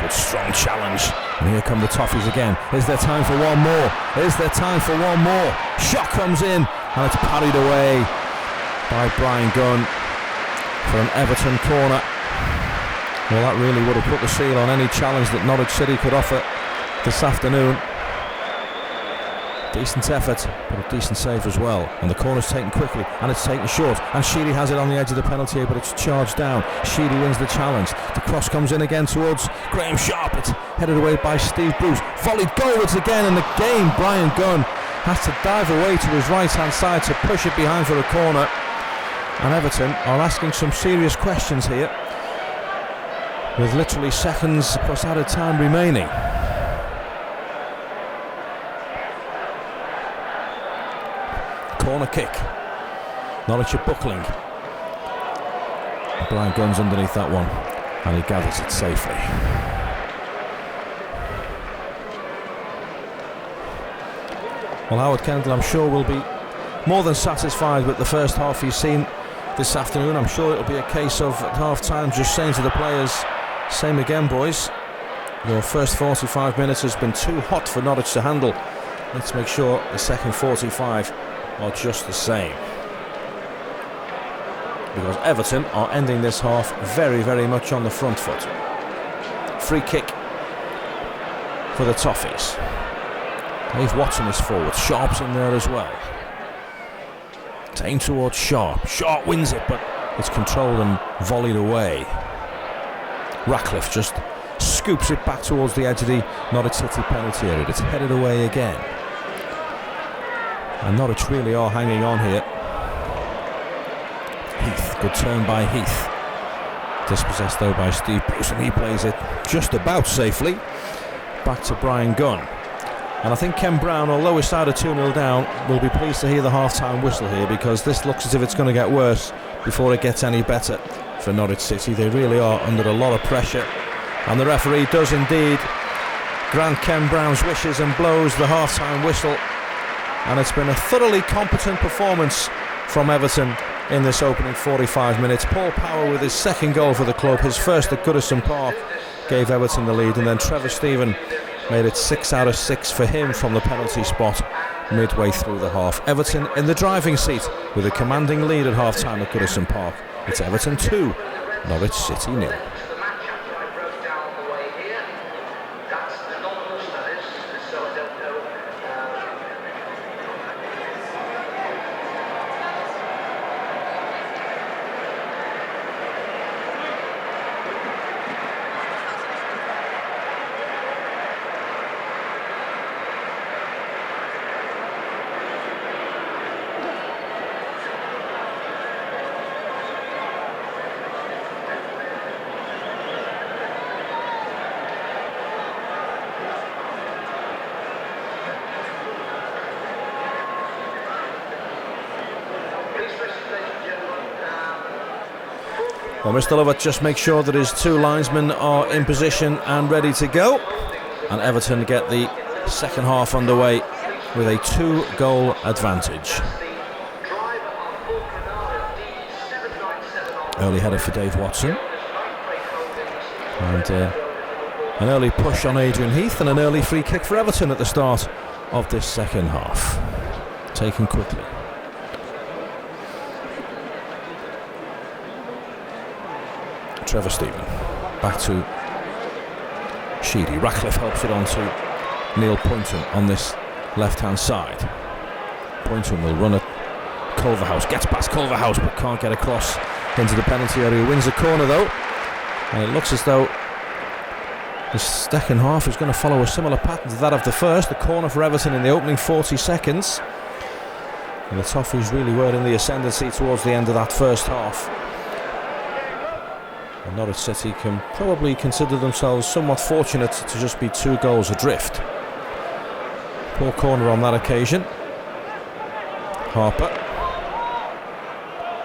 Good strong challenge, and here come the Toffees again. Is there time for one more? Is there time for one more? Shot comes in, and it's parried away by Brian Gunn for an Everton corner. Well, that really would have put the seal on any challenge that Norwich City could offer this afternoon. Decent effort, but a decent save as well. And the corner's taken quickly, and it's taken short. And Sheedy has it on the edge of the penalty area, but it's charged down. Sheedy wins the challenge. The cross comes in again towards Graham Sharp. It's headed away by Steve Bruce. Volleyed goalwards again, and again Brian Gunn has to dive away to his right-hand side to push it behind for a corner. And Everton are asking some serious questions here, with literally seconds plus added time remaining. Corner kick. Norwich are buckling. Brian Gunn's underneath that one, and he gathers it safely. Well, Howard Kendall, I'm sure, will be more than satisfied with the first half he's seen this afternoon. I'm sure it'll be a case of at half time just saying to the players, same again, boys. Your first 45 minutes has been too hot for Norwich to handle. Let's make sure the second 45 are just the same, because Everton are ending this half very, very much on the front foot. Free kick for the Toffees. Dave Watson is forward. Sharp's in there as well. Taken towards Sharp. Sharp wins it, but it's controlled and volleyed away. Ratcliffe just scoops it back towards the edge of the Norwich City penalty area. It's headed away again. And Norwich really are hanging on here. Heath, good turn by Heath. Dispossessed though by Steve Bruce, and he plays it just about safely back to Brian Gunn. And I think Ken Brown, although his side are 2-0 down, will be pleased to hear the half-time whistle here, because this looks as if it's going to get worse before it gets any better for Norwich City. They really are under a lot of pressure, and the referee does indeed grant Ken Brown's wishes and blows the half-time whistle. And it's been a thoroughly competent performance from Everton in this opening 45 minutes. Paul Power with his second goal for the club, his first at Goodison Park, gave Everton the lead, and then Trevor Stephen made it 6 out of 6 for him from the penalty spot midway through the half. Everton in the driving seat with a commanding lead at half-time at Goodison Park. It's Everton 2, Norwich City 0. Well, Mr. Lovett just makes sure that his two linesmen are in position and ready to go. And Everton get the second half underway with a 2-goal advantage. Early header for Dave Watson. And an early push on Adrian Heath and an early free kick for Everton at the start of this second half. Taken quickly. Trevor Steven. Back to Sheedy. Ratcliffe helps it on to Neil Poynton on this left-hand side. Poynton will run at Culverhouse. Gets past Culverhouse but can't get across into the penalty area. Wins the corner though. And it looks as though the second half is going to follow a similar pattern to that of the first. The corner for Everton in the opening 40 seconds. And the Toffees really were in the ascendancy towards the end of that first half. And Norwich City can probably consider themselves somewhat fortunate to just be 2 goals adrift. Poor corner on that occasion. Harper.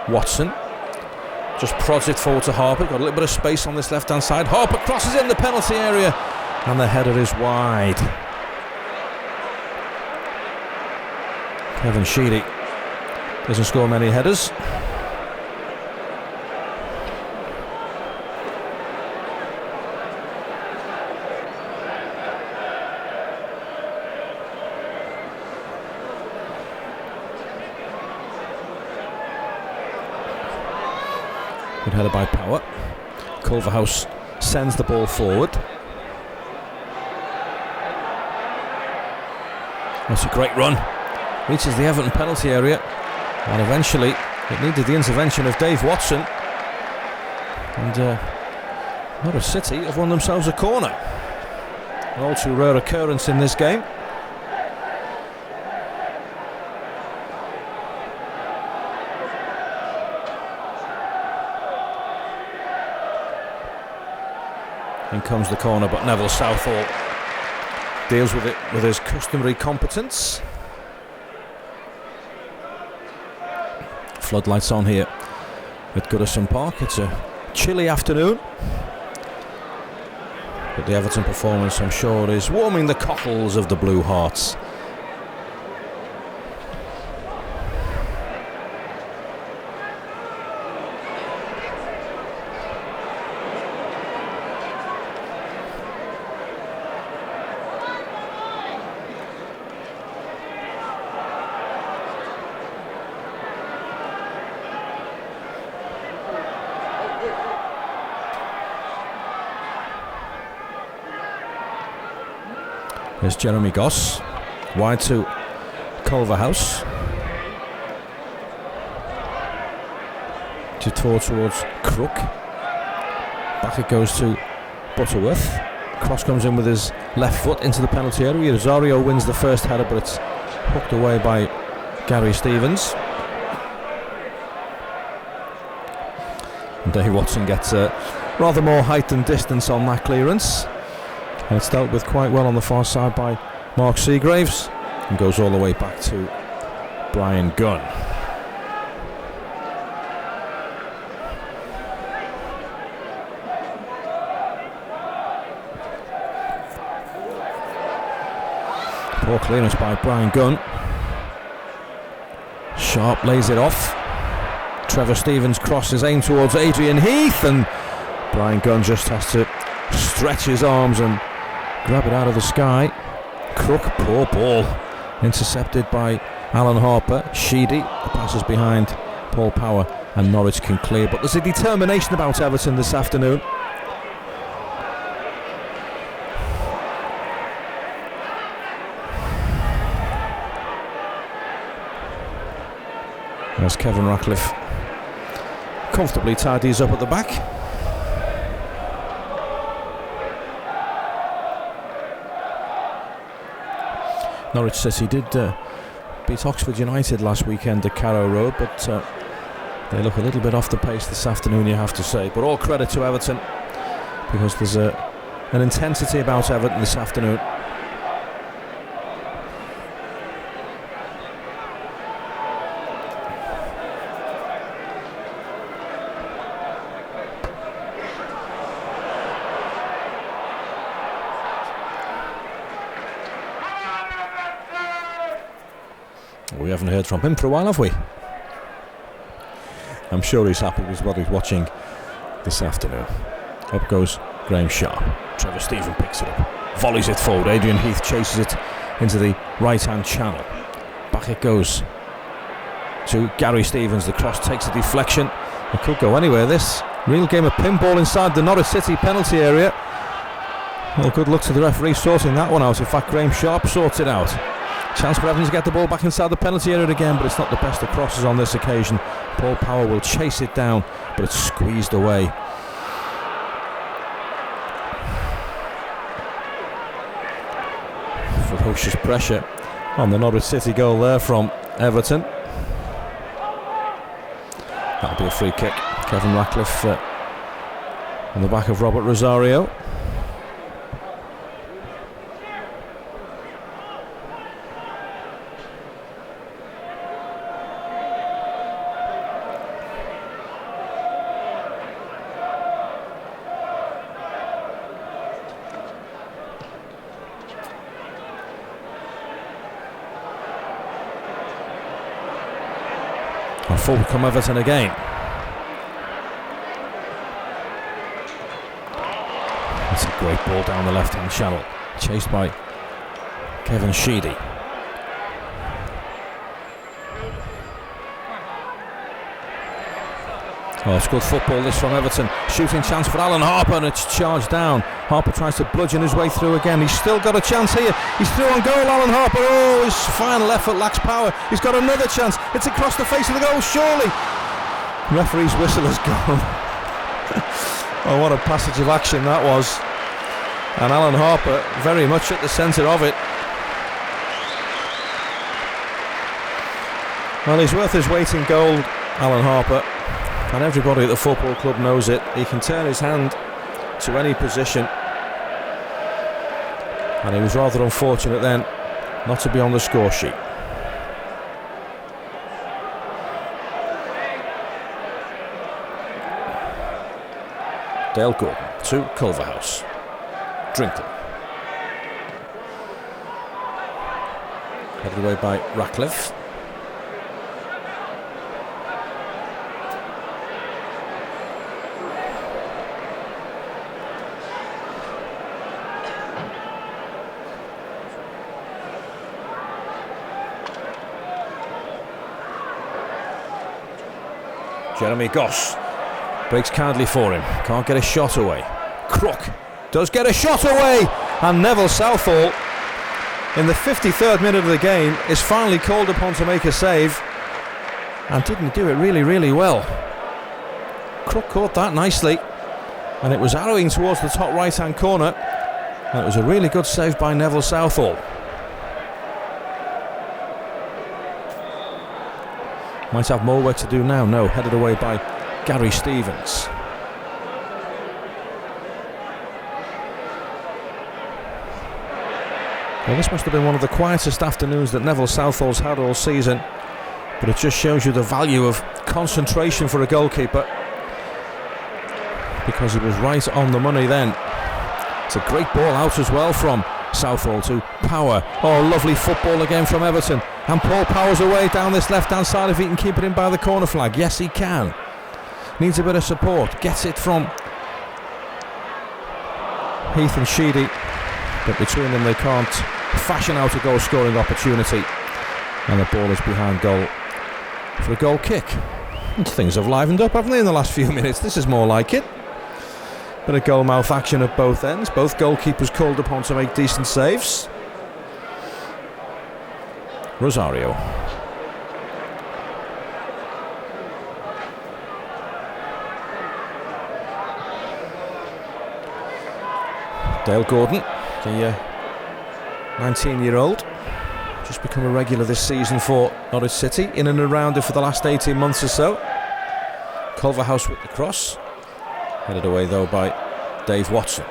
Watson. Just prods it forward to Harper. Got a little bit of space on this left-hand side. Harper crosses in the penalty area. And the header is wide. Kevin Sheedy doesn't score many headers. Good header by Power. Culverhouse sends the ball forward. That's a great run. Reaches the Everton penalty area. And eventually it needed the intervention of Dave Watson. And Norwich City have won themselves a corner. An all too rare occurrence in this game. In comes the corner, but Neville Southall deals with it with his customary competence. Floodlights on here at Goodison Park. It's a chilly afternoon, but the Everton performance, I'm sure, is warming the cockles of the Blue Hearts. There's Jeremy Goss, wide to Culverhouse. Towards Crook. Back it goes to Butterworth. Cross comes in with his left foot into the penalty area. Rosario wins the first header, but it's hooked away by Gary Stevens. And Dave Watson gets rather more height than distance on that clearance. And it's dealt with quite well on the far side by Mark Seagraves and goes all the way back to Brian Gunn. Poor clearance by Brian Gunn. Sharp lays it off. Trevor Stevens crosses aimed towards Adrian Heath, and Brian Gunn just has to stretch his arms and grab it out of the sky. Crook, poor ball, intercepted by Alan Harper. Sheedy, the pass is behind Paul Power, and Norwich can clear. But there's a determination about Everton this afternoon. As Kevin Ratcliffe comfortably tidies up at the back. Norwich City did beat Oxford United last weekend at Carrow Road, but they look a little bit off the pace this afternoon, you have to say. But all credit to Everton, because there's an intensity about Everton this afternoon. We haven't heard from him for a while, have we? I'm sure he's happy with what he's watching this afternoon. Up goes Graham Sharp. Trevor Stephen picks it up, volleys it forward. Adrian Heath chases it into the right-hand channel. Back it goes to Gary Stevens. The cross takes a deflection. It could go anywhere, this. Real game of pinball inside the Norwich City penalty area. Well, good luck to the referee sorting that one out. In fact, Graham Sharp sorts it out. Chance for Evans to get the ball back inside the penalty area again, but it's not the best of crosses on this occasion. Paul Power will chase it down, but it's squeezed away. Ferocious pressure on the Norwich City goal there from Everton. That'll be a free kick. Kevin Ratcliffe on the back of Robert Rosario. And forward come Everton again. That's a great ball down the left-hand channel, chased by Kevin Sheedy. Oh, it's good football this from Everton. Shooting chance for Alan Harper, and it's charged down. Harper tries to bludgeon his way through again. He's still got a chance here. He's through on goal, Alan Harper. Oh, his final effort lacks power. He's got another chance. It's across the face of the goal, surely. Referee's whistle has gone. Oh, what a passage of action that was. And Alan Harper very much at the centre of it. Well, he's worth his weight in gold, Alan Harper. And everybody at the football club knows it. He can turn his hand to any position. And he was rather unfortunate then not to be on the score sheet. Dale Gordon to Culverhouse. Drinkle. Headed away by Ratcliffe. Jeremy Goss breaks kindly for him. Can't get a shot away. Crook does get a shot away, and Neville Southall in the 53rd minute of the game is finally called upon to make a save, and didn't do it really well. Crook caught that nicely, and it was arrowing towards the top right hand corner, and it was a really good save by Neville Southall. Might have more work to do now. No, headed away by Gary Stevens. Well, this must have been one of the quietest afternoons that Neville Southall's had all season, but it just shows you the value of concentration for a goalkeeper, because he was right on the money then. It's a great ball out as well from Southall to Power. Oh, lovely football again from Everton. And Paul Power's away down this left-hand side if he can keep it in by the corner flag. Yes, he can. Needs a bit of support. Gets it from Heath and Sheedy, but between them they can't fashion out a goal-scoring opportunity. And the ball is behind goal for a goal kick. And things have livened up, haven't they, in the last few minutes? This is more like it. Bit of goal-mouth action at both ends. Both goalkeepers called upon to make decent saves. Rosario. Dale Gordon, the 19-year-old, just become a regular this season for Norwich City, in and around it for the last 18 months or so. Culverhouse with the cross. Headed away though by Dave Watson.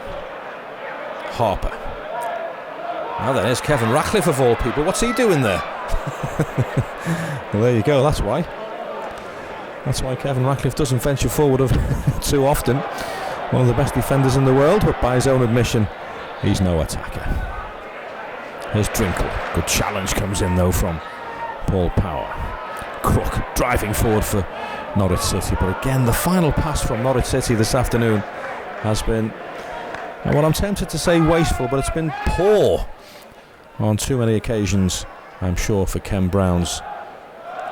Harper. Now then, here's Kevin Ratcliffe of all people. What's he doing there? Well, there you go, that's why. That's why Kevin Ratcliffe doesn't venture forward too often. One of the best defenders in the world, but by his own admission, he's no attacker. Here's Drinkle. Good challenge comes in though from Paul Power. Crook driving forward for Norwich City, but again the final pass from Norwich City this afternoon has been, well, I'm tempted to say wasteful, but it's been poor on too many occasions, I'm sure, for Ken Brown's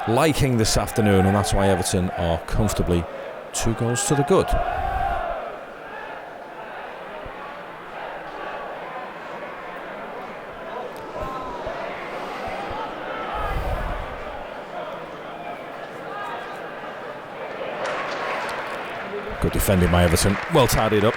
liking this afternoon, and that's why Everton are comfortably 2 goals to the good. Good defending by Everton, well tidied up.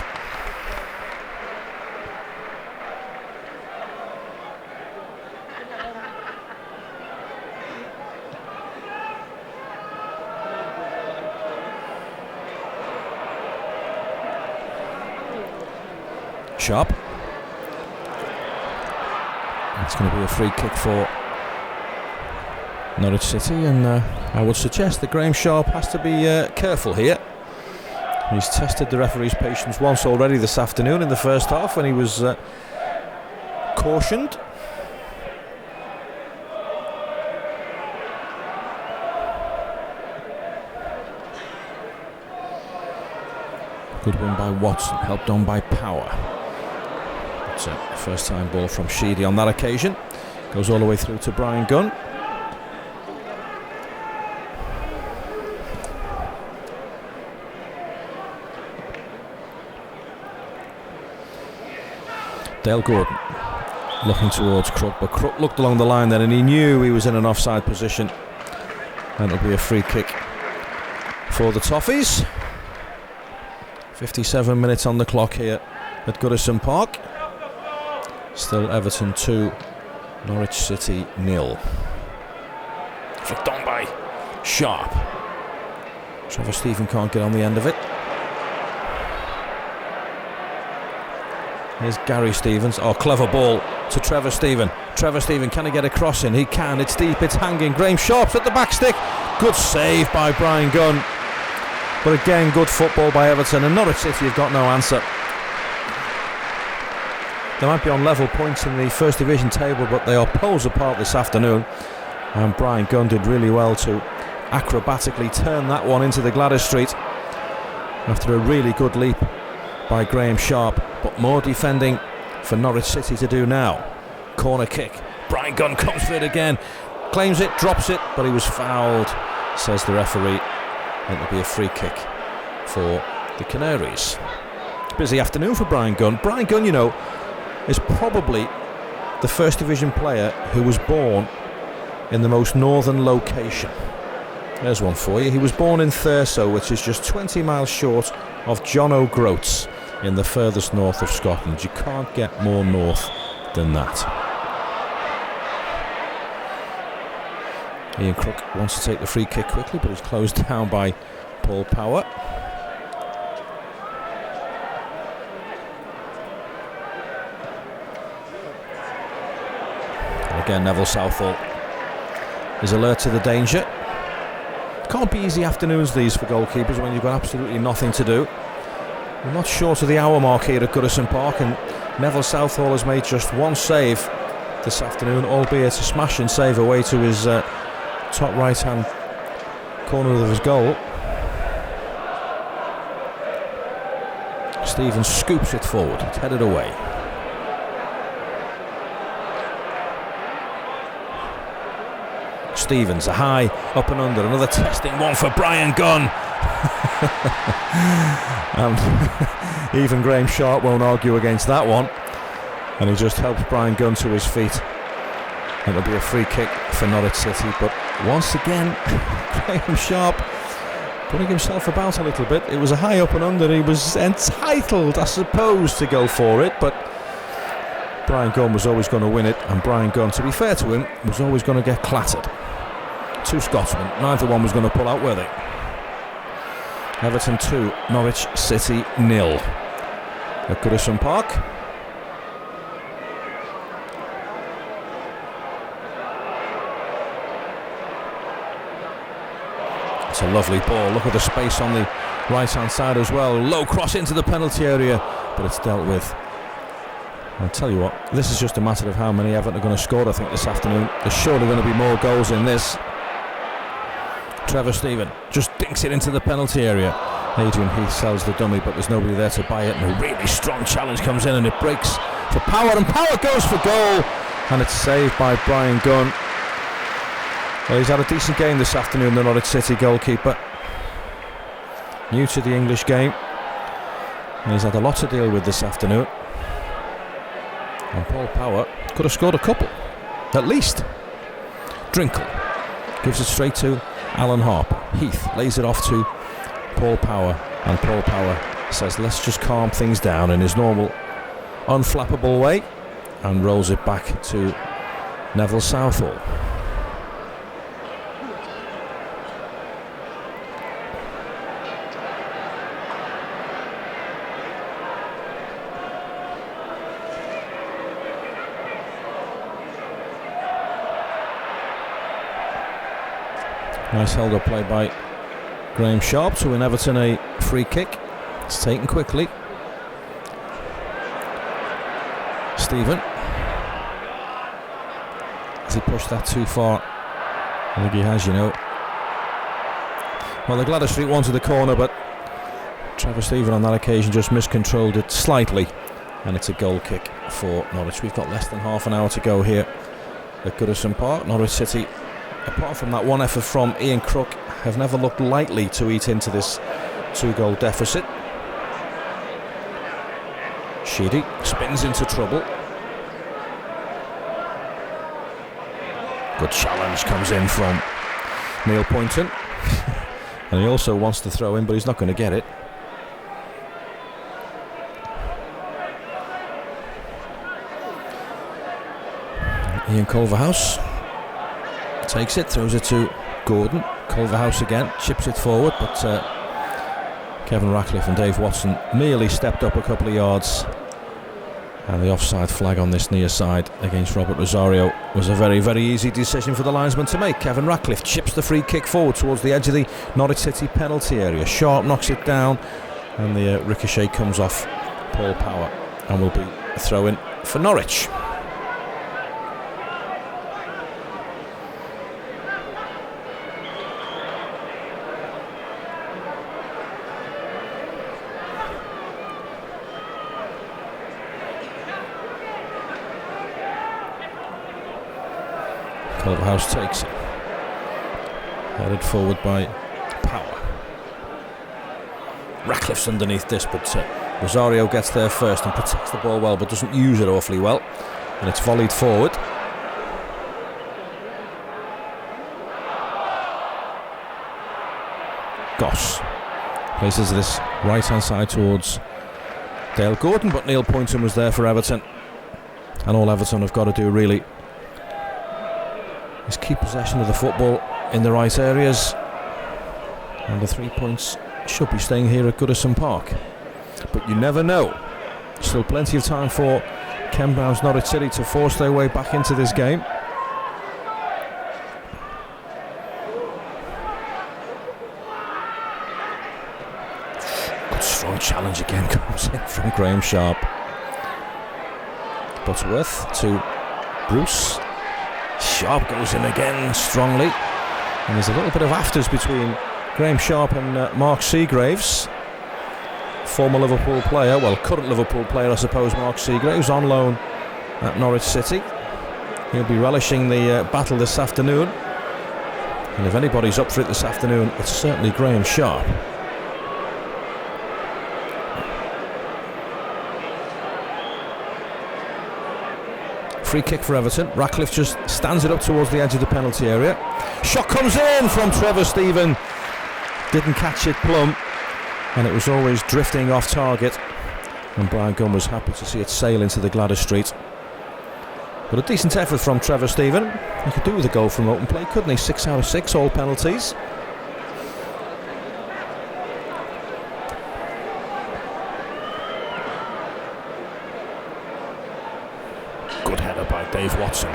Sharp. It's going to be a free kick for Norwich City, and I would suggest that Graham Sharp has to be careful here. He's tested the referee's patience once already this afternoon in the first half when he was cautioned. Good win by Watson, helped on by Power. It's a first time ball from Sheedy on that occasion. Goes all the way through to Brian Gunn. Dale Gordon looking towards Crook, but Crook looked along the line then and he knew he was in an offside position. And it'll be a free kick for the Toffees. 57 minutes on the clock here at Goodison Park. Still Everton 2, Norwich City 0. Flicked on by Sharp. Trevor Stephen can't get on the end of it. Here's Gary Stevens. Oh, clever ball to Trevor Stephen. Trevor Stephen, can he get a cross in? He can. It's deep, it's hanging. Graham Sharp's at the back stick. Good save by Brian Gunn. But again, good football by Everton, and Norwich City have got no answer. They might be on level points in the First Division table, but they are poles apart this afternoon. And Brian Gunn did really well to acrobatically turn that one into the Gladys Street after a really good leap by Graham Sharp. But more defending for Norwich City to do now. Corner kick. Brian Gunn comes for it again. Claims it, drops it, but he was fouled, says the referee. And it'll be a free kick for the Canaries. Busy afternoon for Brian Gunn. Brian Gunn, you know, is probably the First Division player who was born in the most northern location. There's one for you. He was born in Thurso, which is just 20 miles short of John O'Groats in the furthest north of Scotland. You can't get more north than that. Ian Crook wants to take the free kick quickly, but it's closed down by Paul Power. And again, Neville Southall is alert to the danger. Can't be easy afternoons these for goalkeepers when you've got absolutely nothing to do. We're not short of the hour mark here at Goodison Park, and Neville Southall has made just one save this afternoon, albeit a smashing save away to his top right hand corner of his goal. Stevens scoops it forward, it's headed away. Stevens, a high up and under, another testing one for Brian Gunn. And even Graham Sharp won't argue against that one, and he just helps Brian Gunn to his feet. And it'll be a free kick for Norwich City, but once again Graham Sharp putting himself about a little bit. It was a high up and under. He was entitled, I suppose, to go for it, but Brian Gunn was always going to win it, and Brian Gunn, to be fair to him, was always going to get clattered. Two Scotsmen, neither one was going to pull out, were they? Everton 2, Norwich City 0 at Goodison Park. It's a lovely ball. Look at the space on the right hand side as well. Low cross into the penalty area, but it's dealt with I'll tell you what, this is just a matter of how many Everton are going to score, I think, this afternoon. There's surely going to be more goals in this. Trevor Stephen just dinks it into the penalty area. Adrian Heath sells the dummy, but there's nobody there to buy it, and a really strong challenge comes in, and it breaks for Power, and Power goes for goal, and it's saved by Brian Gunn. Well, he's had a decent game this afternoon, the Norwich City goalkeeper. New to the English game, and he's had a lot to deal with this afternoon. And Paul Power could have scored a couple, at least. Drinkle gives it straight to Alan Harper. Heath lays it off to Paul Power, and Paul Power says, let's just calm things down in his normal unflappable way, and rolls it back to Neville Southall. Nice held up play by Graham Sharp to win Everton a free kick. It's taken quickly. Stephen. Has he pushed that too far? I think he has, you know. Well, the Gladys Street wanted the corner, but Trevor Stephen on that occasion just miscontrolled it slightly, and it's a goal kick for Norwich. We've got less than half an hour to go here at Goodison Park. Norwich City, apart from that one effort from Ian Crook, have never looked likely to eat into this 2-goal deficit. Sheedy spins into trouble. Good challenge comes in from Neil Poynton. And he also wants to throw in, but he's not going to get it. Ian Culverhouse takes it, throws it to Gordon. Culverhouse again, chips it forward, but Kevin Ratcliffe and Dave Watson merely stepped up a couple of yards, and the offside flag on this near side against Robert Rosario was a very, very easy decision for the linesman to make. Kevin Ratcliffe chips the free kick forward towards the edge of the Norwich City penalty area. Sharp knocks it down, and the ricochet comes off Paul Power, and will be a throw-in for Norwich. Culverhouse takes it, headed forward by Power. Ratcliffe's underneath this, but Rosario gets there first and protects the ball well, but doesn't use it awfully well, and it's volleyed forward. Goss places this right hand side towards Dale Gordon, but Neil Poynton was there for Everton, and all Everton have got to do really is keep possession of the football in the right areas, and the 3 points should be staying here at Goodison Park. But you never know. Still plenty of time for Ken Brown's Norwich City to force their way back into this game. Good strong challenge again comes in from Graham Sharp. Butterworth to Bruce. Sharp goes in again strongly, and there's a little bit of afters between Graham Sharp and Mark Seagraves, former Liverpool player, well, current Liverpool player I suppose, Mark Seagraves, on loan at Norwich City. He'll be relishing the battle this afternoon, and if anybody's up for it this afternoon, it's certainly Graham Sharp. Free kick for Everton. Ratcliffe just stands it up towards the edge of the penalty area. Shot comes in from Trevor Stephen. Didn't catch it plumb, and it was always drifting off target, and Brian Gunn was happy to see it sail into the Gladys Street. But a decent effort from Trevor Stephen. He could do with a goal from open play, couldn't he? 6 out of 6, all penalties. Good header by Dave Watson.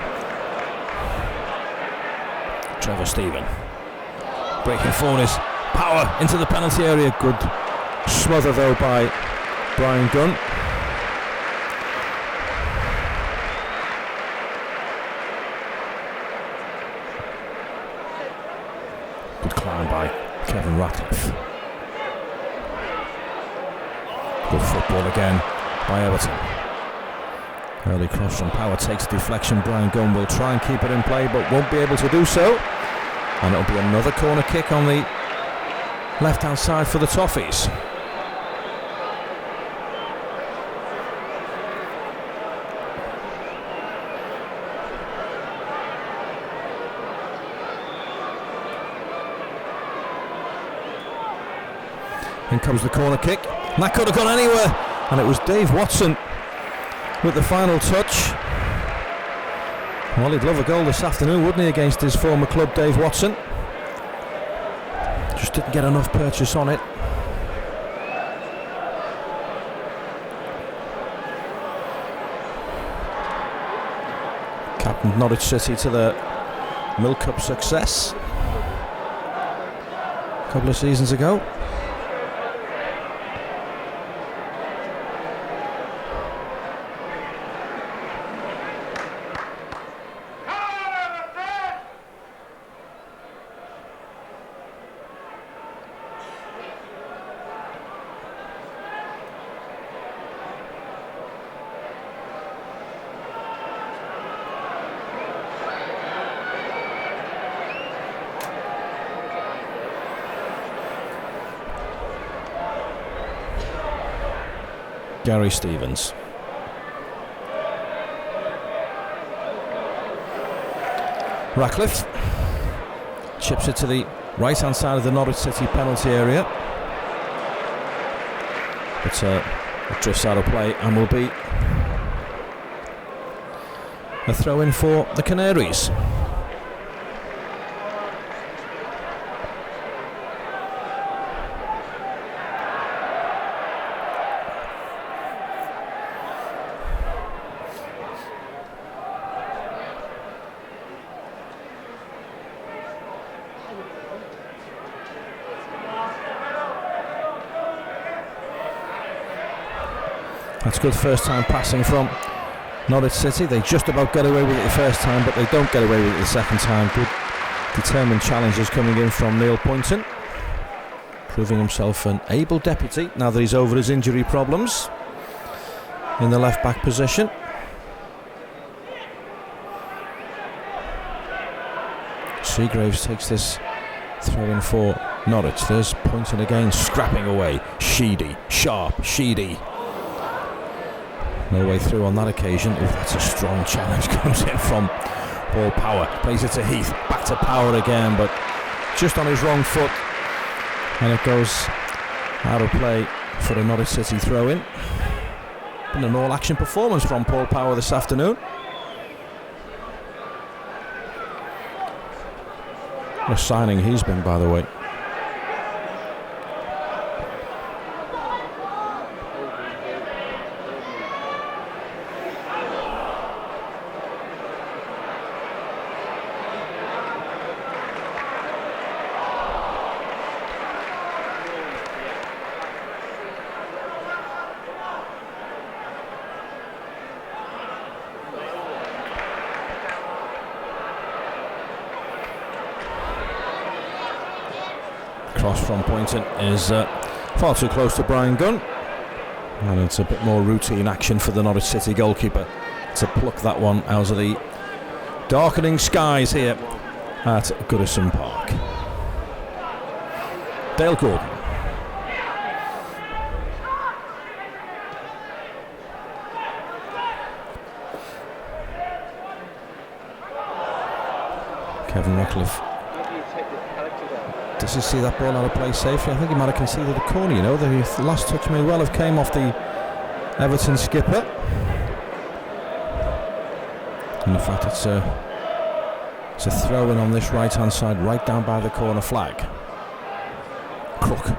Trevor Stephen breaking forward is Power into the penalty area. Good smother though by Brian Gunn. Kevin Ratcliffe. Good football again by Everton. Early cross from Power takes deflection. Brian Gunn will try and keep it in play but won't be able to do so. And it'll be another corner kick on the left-hand side for the Toffees. In comes the corner kick. That could have gone anywhere. And it was Dave Watson with the final touch. Well, he'd love a goal this afternoon, wouldn't he, against his former club, Dave Watson. Just didn't get enough purchase on it. Captained Norwich City to the Milk Cup success a couple of seasons ago. Gary Stevens. Ratcliffe chips it to the right hand side of the Norwich City penalty area, but it drifts out of play and will be a throw in for the Canaries. That's good first time passing from Norwich City. They just about get away with it the first time, but they don't get away with it the second time. Good determined challenges coming in from Neil Poynton, proving himself an able deputy now that he's over his injury problems in the left back position. Seagraves takes this throw in for Norwich. There's Poynton again, scrapping away. Sheedy, sharp, Sheedy. No way through on that occasion. Ooh, that's a strong challenge. Comes in from Paul Power. Plays it to Heath. Back to Power again, but just on his wrong foot. And it goes out of play for a Norwich City throw-in. Been an all-action performance from Paul Power this afternoon. What a signing he's been, by the way. Cross from Poynton is far too close to Brian Gunn, and it's a bit more routine action for the Norwich City goalkeeper to pluck that one out of the darkening skies here at Goodison Park. Dale Gordon. Kevin Ratcliffe. Does he see that ball out of play safely? I think he might have conceded a corner, you know. The last touch may well have came off the Everton skipper. And in fact it's a throw in on this right hand side, right down by the corner flag. Crook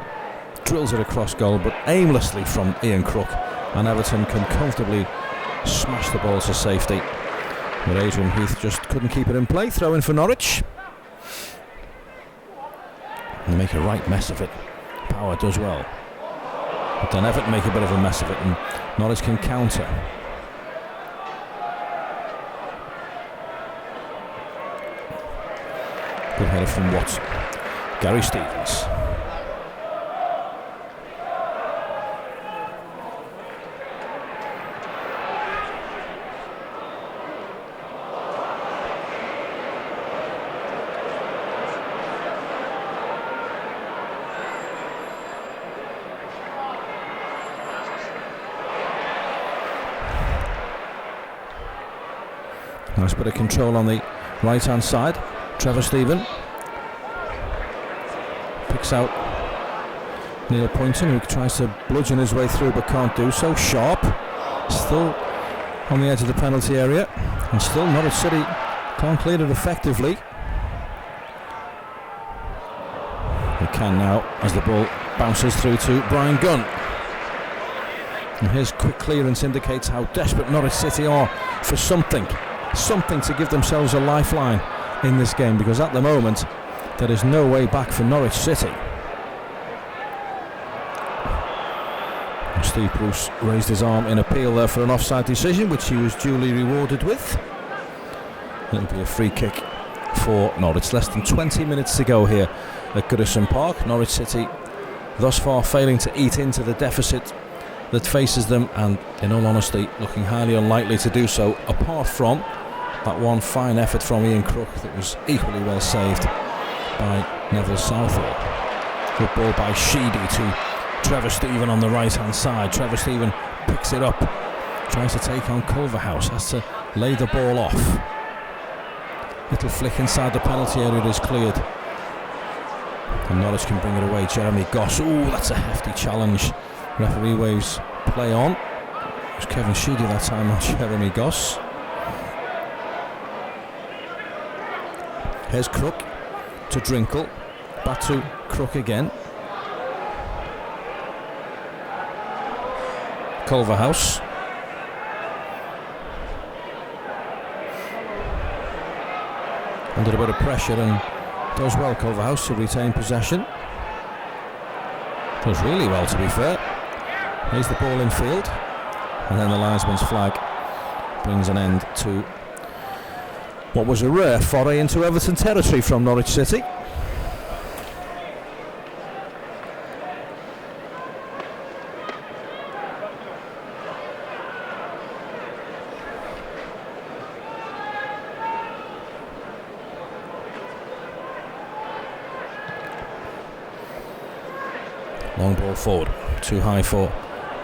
drills it across goal, but aimlessly from Ian Crook, and Everton can comfortably smash the ball to safety. But Adrian Heath just couldn't keep it in play. Throw in for Norwich. And make a right mess of it. Power does well, but then Everton make a bit of a mess of it, and Norwich can counter. Good header from Watson. Gary Stevens. Nice bit of control on the right hand side. Trevor Stephen picks out Neil Poynton, who tries to bludgeon his way through but can't do so. Sharp still on the edge of the penalty area, and still Norwich City can't clear it effectively. They can now as the ball bounces through to Brian Gunn. And his quick clearance indicates how desperate Norwich City are for something to give themselves a lifeline in this game, because at the moment there is no way back for Norwich City. And Steve Bruce raised his arm in appeal there for an offside decision, which he was duly rewarded with. It'll be a free kick for Norwich. Less than 20 minutes to go here at Goodison Park. Norwich City thus far failing to eat into the deficit that faces them, and in all honesty looking highly unlikely to do so, apart from that one fine effort from Ian Crook that was equally well saved by Neville Southall. Good ball by Sheedy to Trevor Stephen on the right hand side. Trevor Stephen picks it up, tries to take on Culverhouse, has to lay the ball off. Little flick inside the penalty area, it is cleared, and Norwich can bring it away. Jeremy Goss, ooh, that's a hefty challenge. Referee waves play on. It was Kevin Sheedy that time, not Jeremy Goss. Here's Crook to Drinkle, back to Crook again. Culverhouse. Under a bit of pressure, and does well, Culverhouse, to retain possession. Does really well, to be fair. Here's the ball in field, and then the linesman's flag brings an end to what was a rare foray into Everton territory from Norwich City. Long ball forward, too high for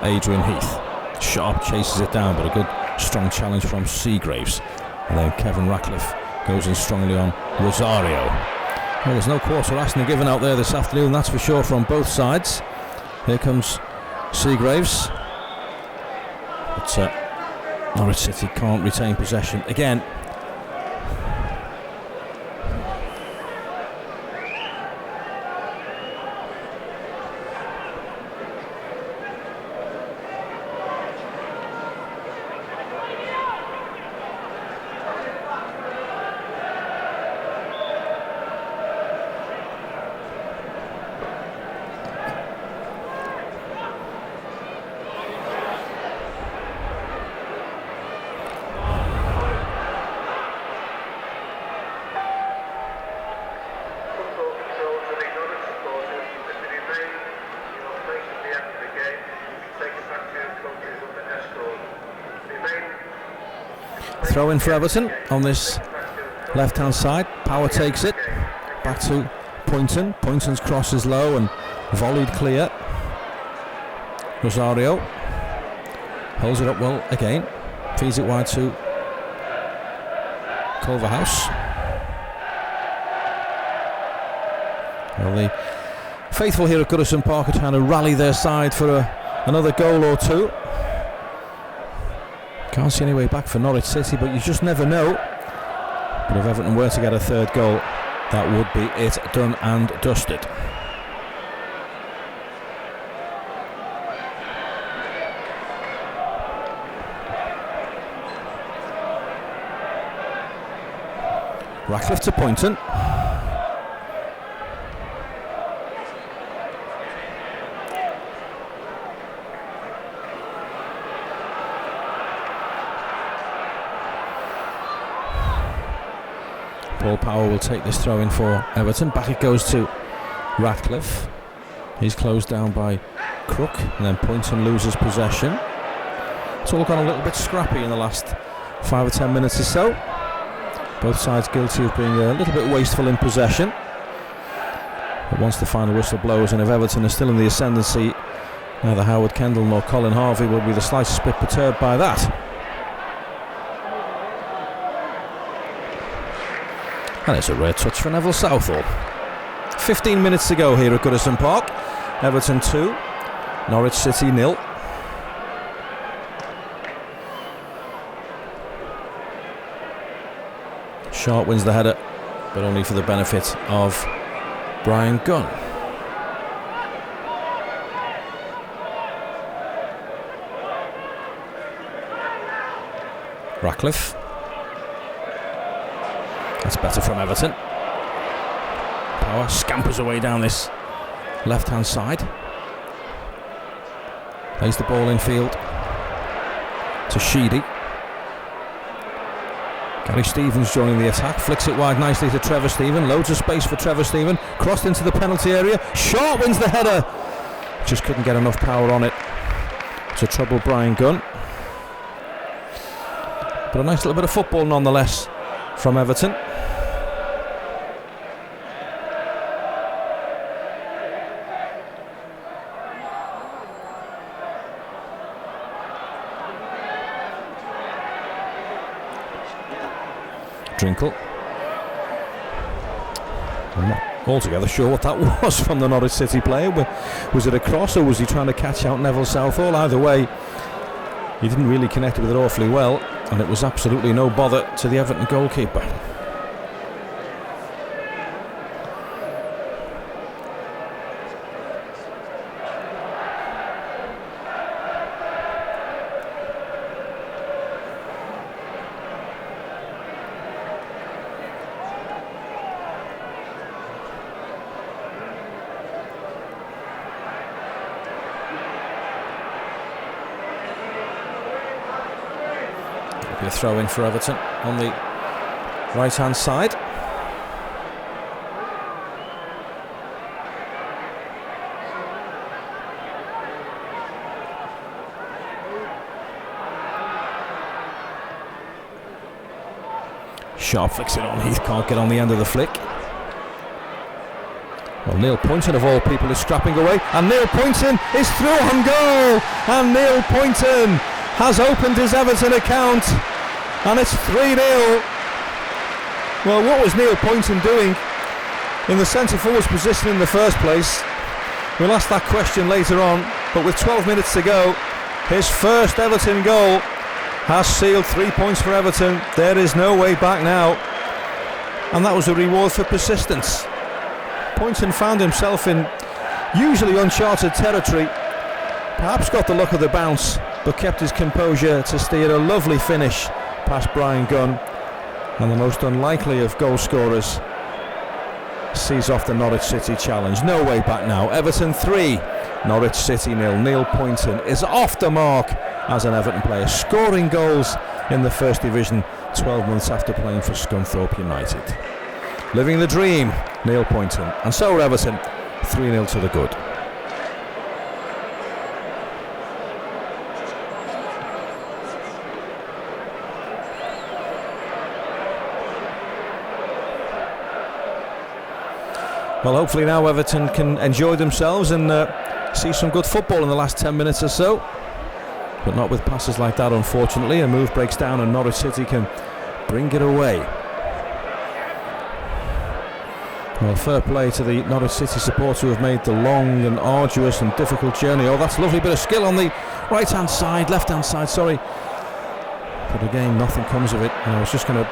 Adrian Heath. Sharp chases it down, but a good strong challenge from Seagraves. And then Kevin Ratcliffe goes in strongly on Rosario. Well, there's no quarter asking given out there this afternoon, that's for sure, from both sides. Here comes Seagraves. But Norwich City can't retain possession again. Throw in for Everton on this left hand side. Power takes it back to Poynton. Poynton's cross is low and volleyed clear. Rosario holds it up well again, feeds it wide to Culverhouse. Well, the faithful here at Goodison Park are trying to rally their side for another goal or two. Can't see any way back for Norwich City, but you just never know. But if Everton were to get a third goal, that would be it, done and dusted. Ratcliffe to Poynton. Paul Power will take this throw in for Everton. Back it goes to Ratcliffe. He's closed down by Crook, and then Poynton loses possession. It's all gone a little bit scrappy in the last 5 or 10 minutes or so. Both sides guilty of being a little bit wasteful in possession. But once the final whistle blows, and if Everton are still in the ascendancy, neither Howard Kendall nor Colin Harvey will be the slightest bit perturbed by that. And it's a rare touch for Neville Southall. 15 minutes to go here at Goodison Park. Everton 2, Norwich City 0. Sharp wins the header, but only for the benefit of Brian Gunn. Ratcliffe. That's better from Everton. Power scampers away down this left-hand side. Plays the ball in field to Sheedy. Gary Stevens joining the attack, flicks it wide nicely to Trevor Stephen. Loads of space for Trevor Stephen. Crossed into the penalty area. Sharp wins the header. Just couldn't get enough power on it to trouble Brian Gunn. But a nice little bit of football nonetheless from Everton. Drinkle. I'm not altogether sure what that was from the Norwich City player. Was it a cross or was he trying to catch out Neville Southall? Either way, he didn't really connect with it awfully well, and it was absolutely no bother to the Everton goalkeeper. A throw in for Everton on the right hand side. Sharp flicks it on. Heath can't get on the end of the flick. Well, Neil Poynton of all people is scrapping away, and Neil Poynton is through on goal, and Neil Poynton has opened his Everton account, and it's 3-0. Well, what was Neil Poynton doing in the centre forward's position in the first place? We'll ask that question later on, but with 12 minutes to go, his first Everton goal has sealed 3 points for Everton. There is no way back now, and that was a reward for persistence. Poynton found himself in usually uncharted territory, perhaps got the luck of the bounce, but kept his composure to steer a lovely finish past Brian Gunn, and the most unlikely of goal scorers sees off the Norwich City challenge. No way back now. Everton 3, Norwich City 0. Neil Poynton is off the mark as an Everton player, scoring goals in the First Division 12 months after playing for Scunthorpe United. Living the dream, Neil Poynton. And so Everton 3-0 to the good. Well, hopefully now Everton can enjoy themselves and see some good football in the last 10 minutes or so. But not with passes like that, unfortunately. A move breaks down and Norwich City can bring it away. Well, fair play to the Norwich City supporters who have made the long and arduous and difficult journey. Oh, that's a lovely bit of skill on the right-hand side, left-hand side, sorry. But again, nothing comes of it. And I was just going to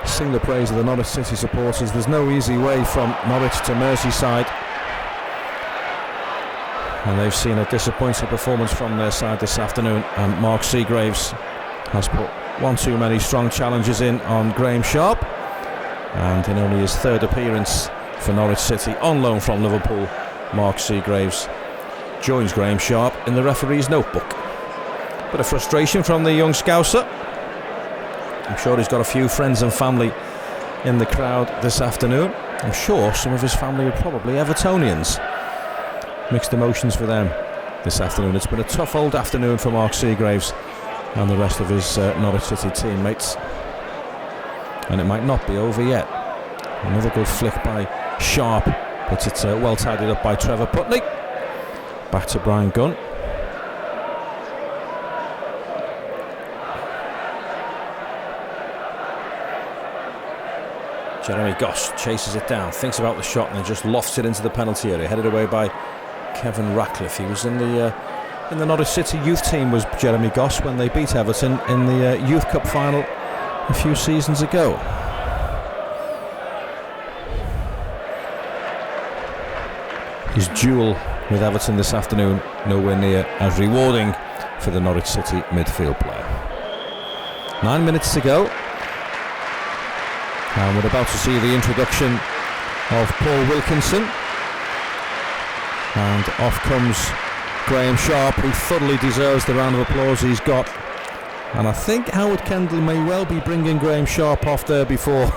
sing the praise of the Norwich City supporters. There's no easy way from Norwich to Merseyside, and they've seen a disappointing performance from their side this afternoon, and Mark Seagraves has put one too many strong challenges in on Graham Sharp, and in only his third appearance for Norwich City on loan from Liverpool, Mark Seagraves joins Graham Sharp in the referee's notebook. Bit of frustration from the young Scouser. I'm sure he's got a few friends and family in the crowd this afternoon. I'm sure some of his family are probably Evertonians. Mixed emotions for them this afternoon. It's been a tough old afternoon for Mark Seagraves and the rest of his Norwich City teammates. And it might not be over yet. Another good flick by Sharp, but it's well tidied up by Trevor Putney. Back to Brian Gunn. Jeremy Goss chases it down, thinks about the shot, and then just lofts it into the penalty area, headed away by Kevin Ratcliffe. He was in the Norwich City youth team, was Jeremy Goss, when they beat Everton in the Youth Cup final a few seasons ago. His duel with Everton this afternoon nowhere near as rewarding for the Norwich City midfield player. 9 minutes to go, and we're about to see the introduction of Paul Wilkinson, and off comes Graham Sharp, who thoroughly deserves the round of applause he's got. And I think Howard Kendall may well be bringing Graham Sharp off there before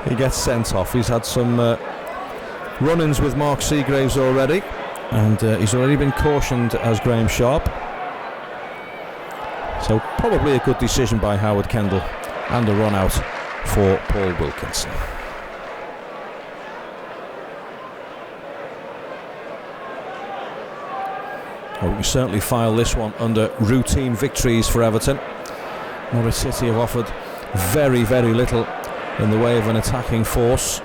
he gets sent off. He's had some run-ins with Mark Seagraves already, and he's already been cautioned as Graham Sharp. So probably a good decision by Howard Kendall, and a run out for Paul Wilkinson. Well, we can certainly file this one under routine victories for Everton. Norwich City have offered very, very little in the way of an attacking force.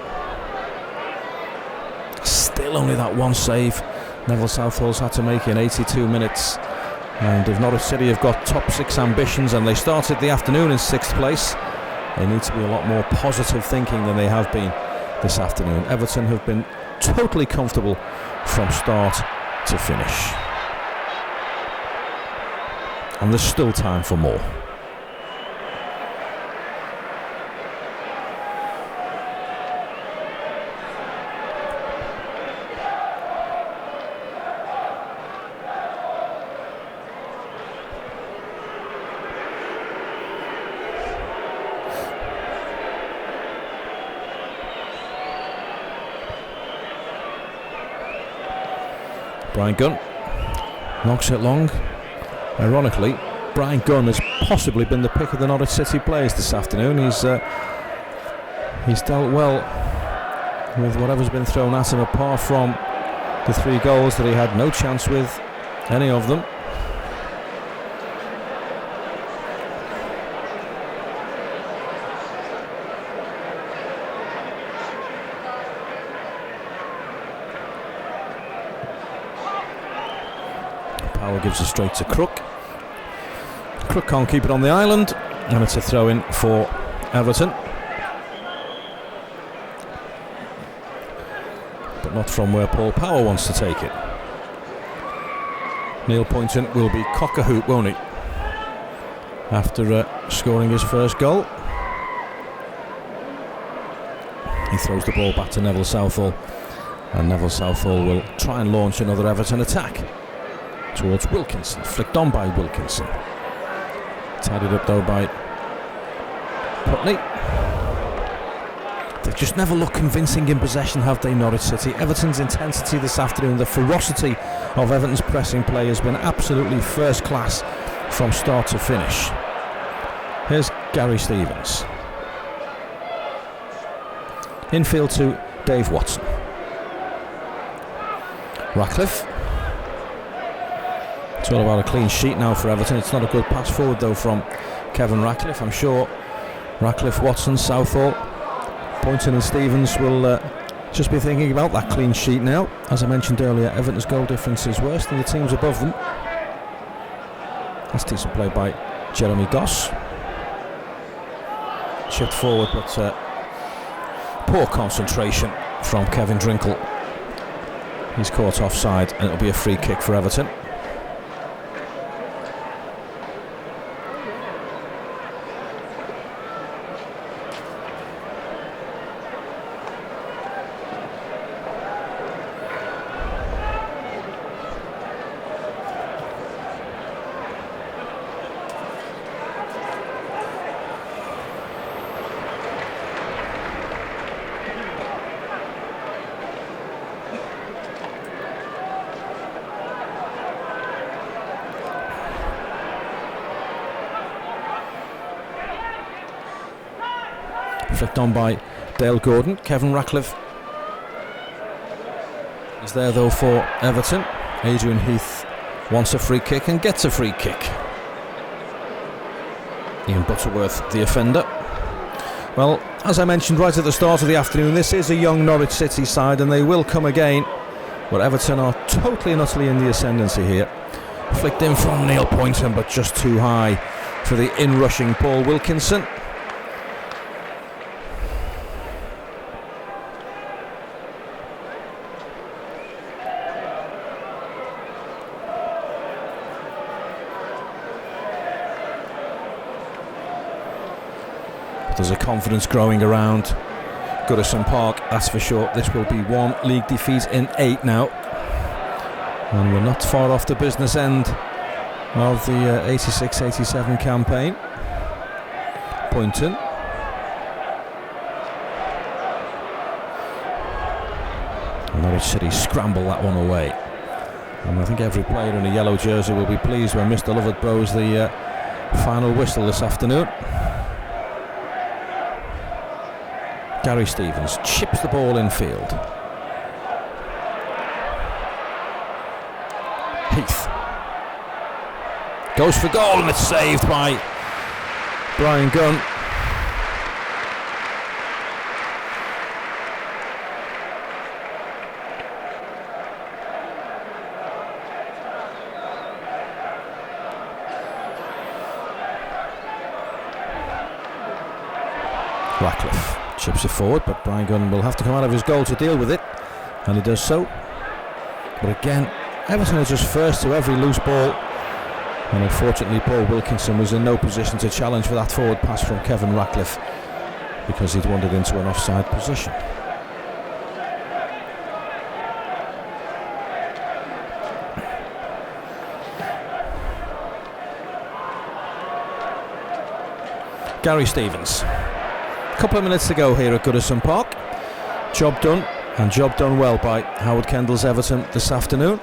Still only that one save Neville Southall's had to make in 82 minutes. And if Norwich City have got top 6 ambitions, and they started the afternoon in 6th place, they need to be a lot more positive thinking than they have been this afternoon. Everton have been totally comfortable from start to finish. And there's still time for more. Brian Gunn knocks it long. Ironically, Brian Gunn has possibly been the pick of the Norwich City players this afternoon. He's dealt well with whatever's been thrown at him, apart from the 3 goals that he had no chance with, any of them. Power gives it straight to Crook. Crook can't keep it on the island, and it's a throw in for Everton, but not from where Paul Power wants to take it. Neil Poynton will be cock-a-hoop, won't he, after scoring his first goal. He throws the ball back to Neville Southall, and Neville Southall will try and launch another Everton attack towards Wilkinson, flicked on by Wilkinson. Tidied up though by Putney. They've just never looked convincing in possession, have they, Norwich City? Everton's intensity this afternoon, the ferocity of Everton's pressing play has been absolutely first class from start to finish. Here's Gary Stevens. Infield to Dave Watson. Ratcliffe. It's all about a clean sheet now for Everton. It's not a good pass forward though from Kevin Ratcliffe. I'm sure Ratcliffe, Watson, Southall, Poynton and Stevens will just be thinking about that clean sheet now. As I mentioned earlier, Everton's goal difference is worse than the teams above them. That's decent play by Jeremy Goss. Chipped forward, but poor concentration from Kevin Drinkle. He's caught offside, and it'll be a free kick for Everton. Flicked on by Dale Gordon. Kevin Ratcliffe is there though for Everton. Adrian Heath wants a free kick and gets a free kick. Ian Butterworth, the offender. Well, as I mentioned right at the start of the afternoon, this is a young Norwich City side and they will come again. But Everton are totally and utterly in the ascendancy here. Flicked in from Neil Poynton, but just too high for the in-rushing Paul Wilkinson. There's a confidence growing around Goodison Park, that's for sure. This will be 1 league defeat in 8 now. And we're not far off the business end of the 86-87 campaign. Poynton. Norwich City scramble that one away. And I think every player in a yellow jersey will be pleased when Mr. Lovett blows the final whistle this afternoon. Gary Stevens chips the ball in field. Heath goes for goal and it's saved by Brian Gunn. Ratcliffe chips it forward, but Brian Gunn will have to come out of his goal to deal with it, and he does so. But again, Everton are just first to every loose ball, and unfortunately Paul Wilkinson was in no position to challenge for that forward pass from Kevin Ratcliffe because he'd wandered into an offside position. Gary Stevens. Couple of minutes to go here at Goodison Park. Job done, and job done well by Howard Kendall's Everton this afternoon.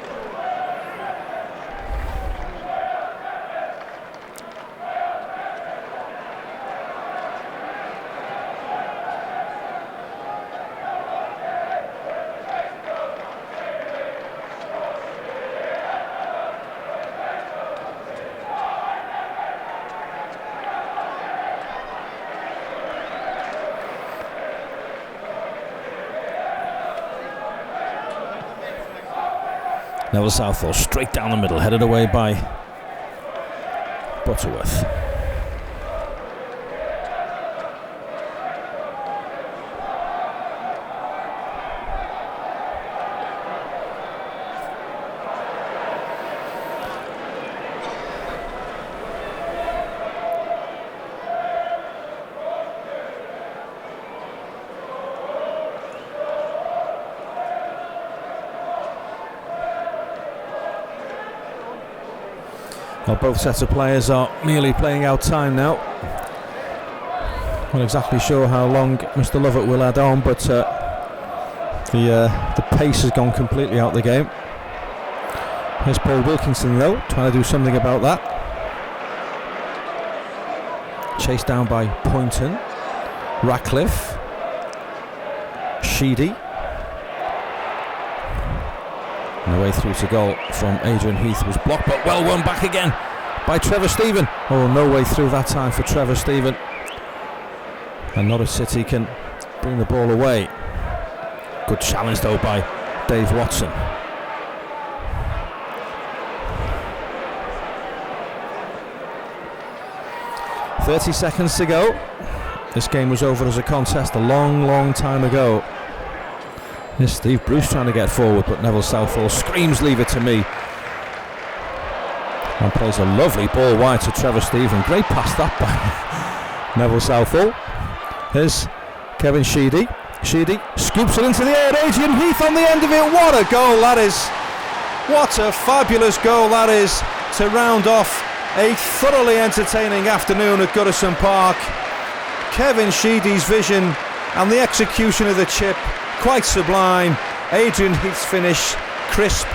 Neville Southall straight down the middle, headed away by Butterworth. Well, both sets of players are merely playing out time now. Not exactly sure how long Mr. Lovett will add on, but the pace has gone completely out of the game. Here's Paul Wilkinson though, trying to do something about that. Chased down by Poynton, Ratcliffe, Sheedy. And the way through to goal from Adrian Heath was blocked, but well won back again by Trevor Stephen. Oh, no way through that time for Trevor Stephen. And Norwich City can bring the ball away. Good challenge though by Dave Watson. "30 seconds to go. This game was over as a contest a long time ago. Here's Steve Bruce trying to get forward, but Neville Southall screams, "Leave it to me." And plays a lovely ball wide to Trevor Stephen. Great pass that by Neville Southall. Here's Kevin Sheedy. Sheedy scoops it into the air. Adrian Heath on the end of it. What a goal that is. What a fabulous goal that is to round off a thoroughly entertaining afternoon at Goodison Park. Kevin Sheedy's vision and the execution of the chip, quite sublime. Adrian Heath's finish, crisp,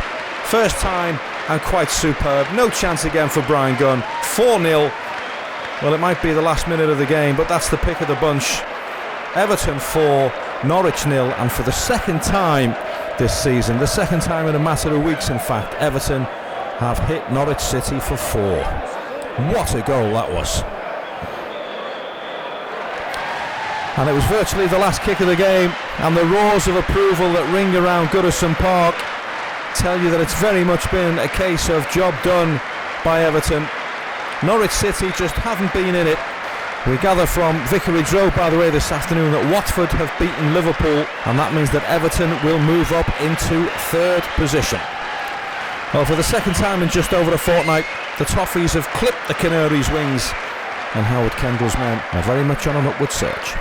first time and quite superb. No chance again for Brian Gunn. 4-0. Well, it might be the last minute of the game, but that's the pick of the bunch. Everton 4, Norwich 0, and for the second time this season, the second time in a matter of weeks in fact, Everton have hit Norwich City for 4. What a goal that was. And it was virtually the last kick of the game, and the roars of approval that ring around Goodison Park tell you that it's very much been a case of job done by Everton. Norwich City just haven't been in it. We gather from Vicarage Road, by the way, this afternoon that Watford have beaten Liverpool, and that means that Everton will move up into third position. Well, for the second time in just over a fortnight, the Toffees have clipped the Canaries' wings, and Howard Kendall's men are very much on an upward surge.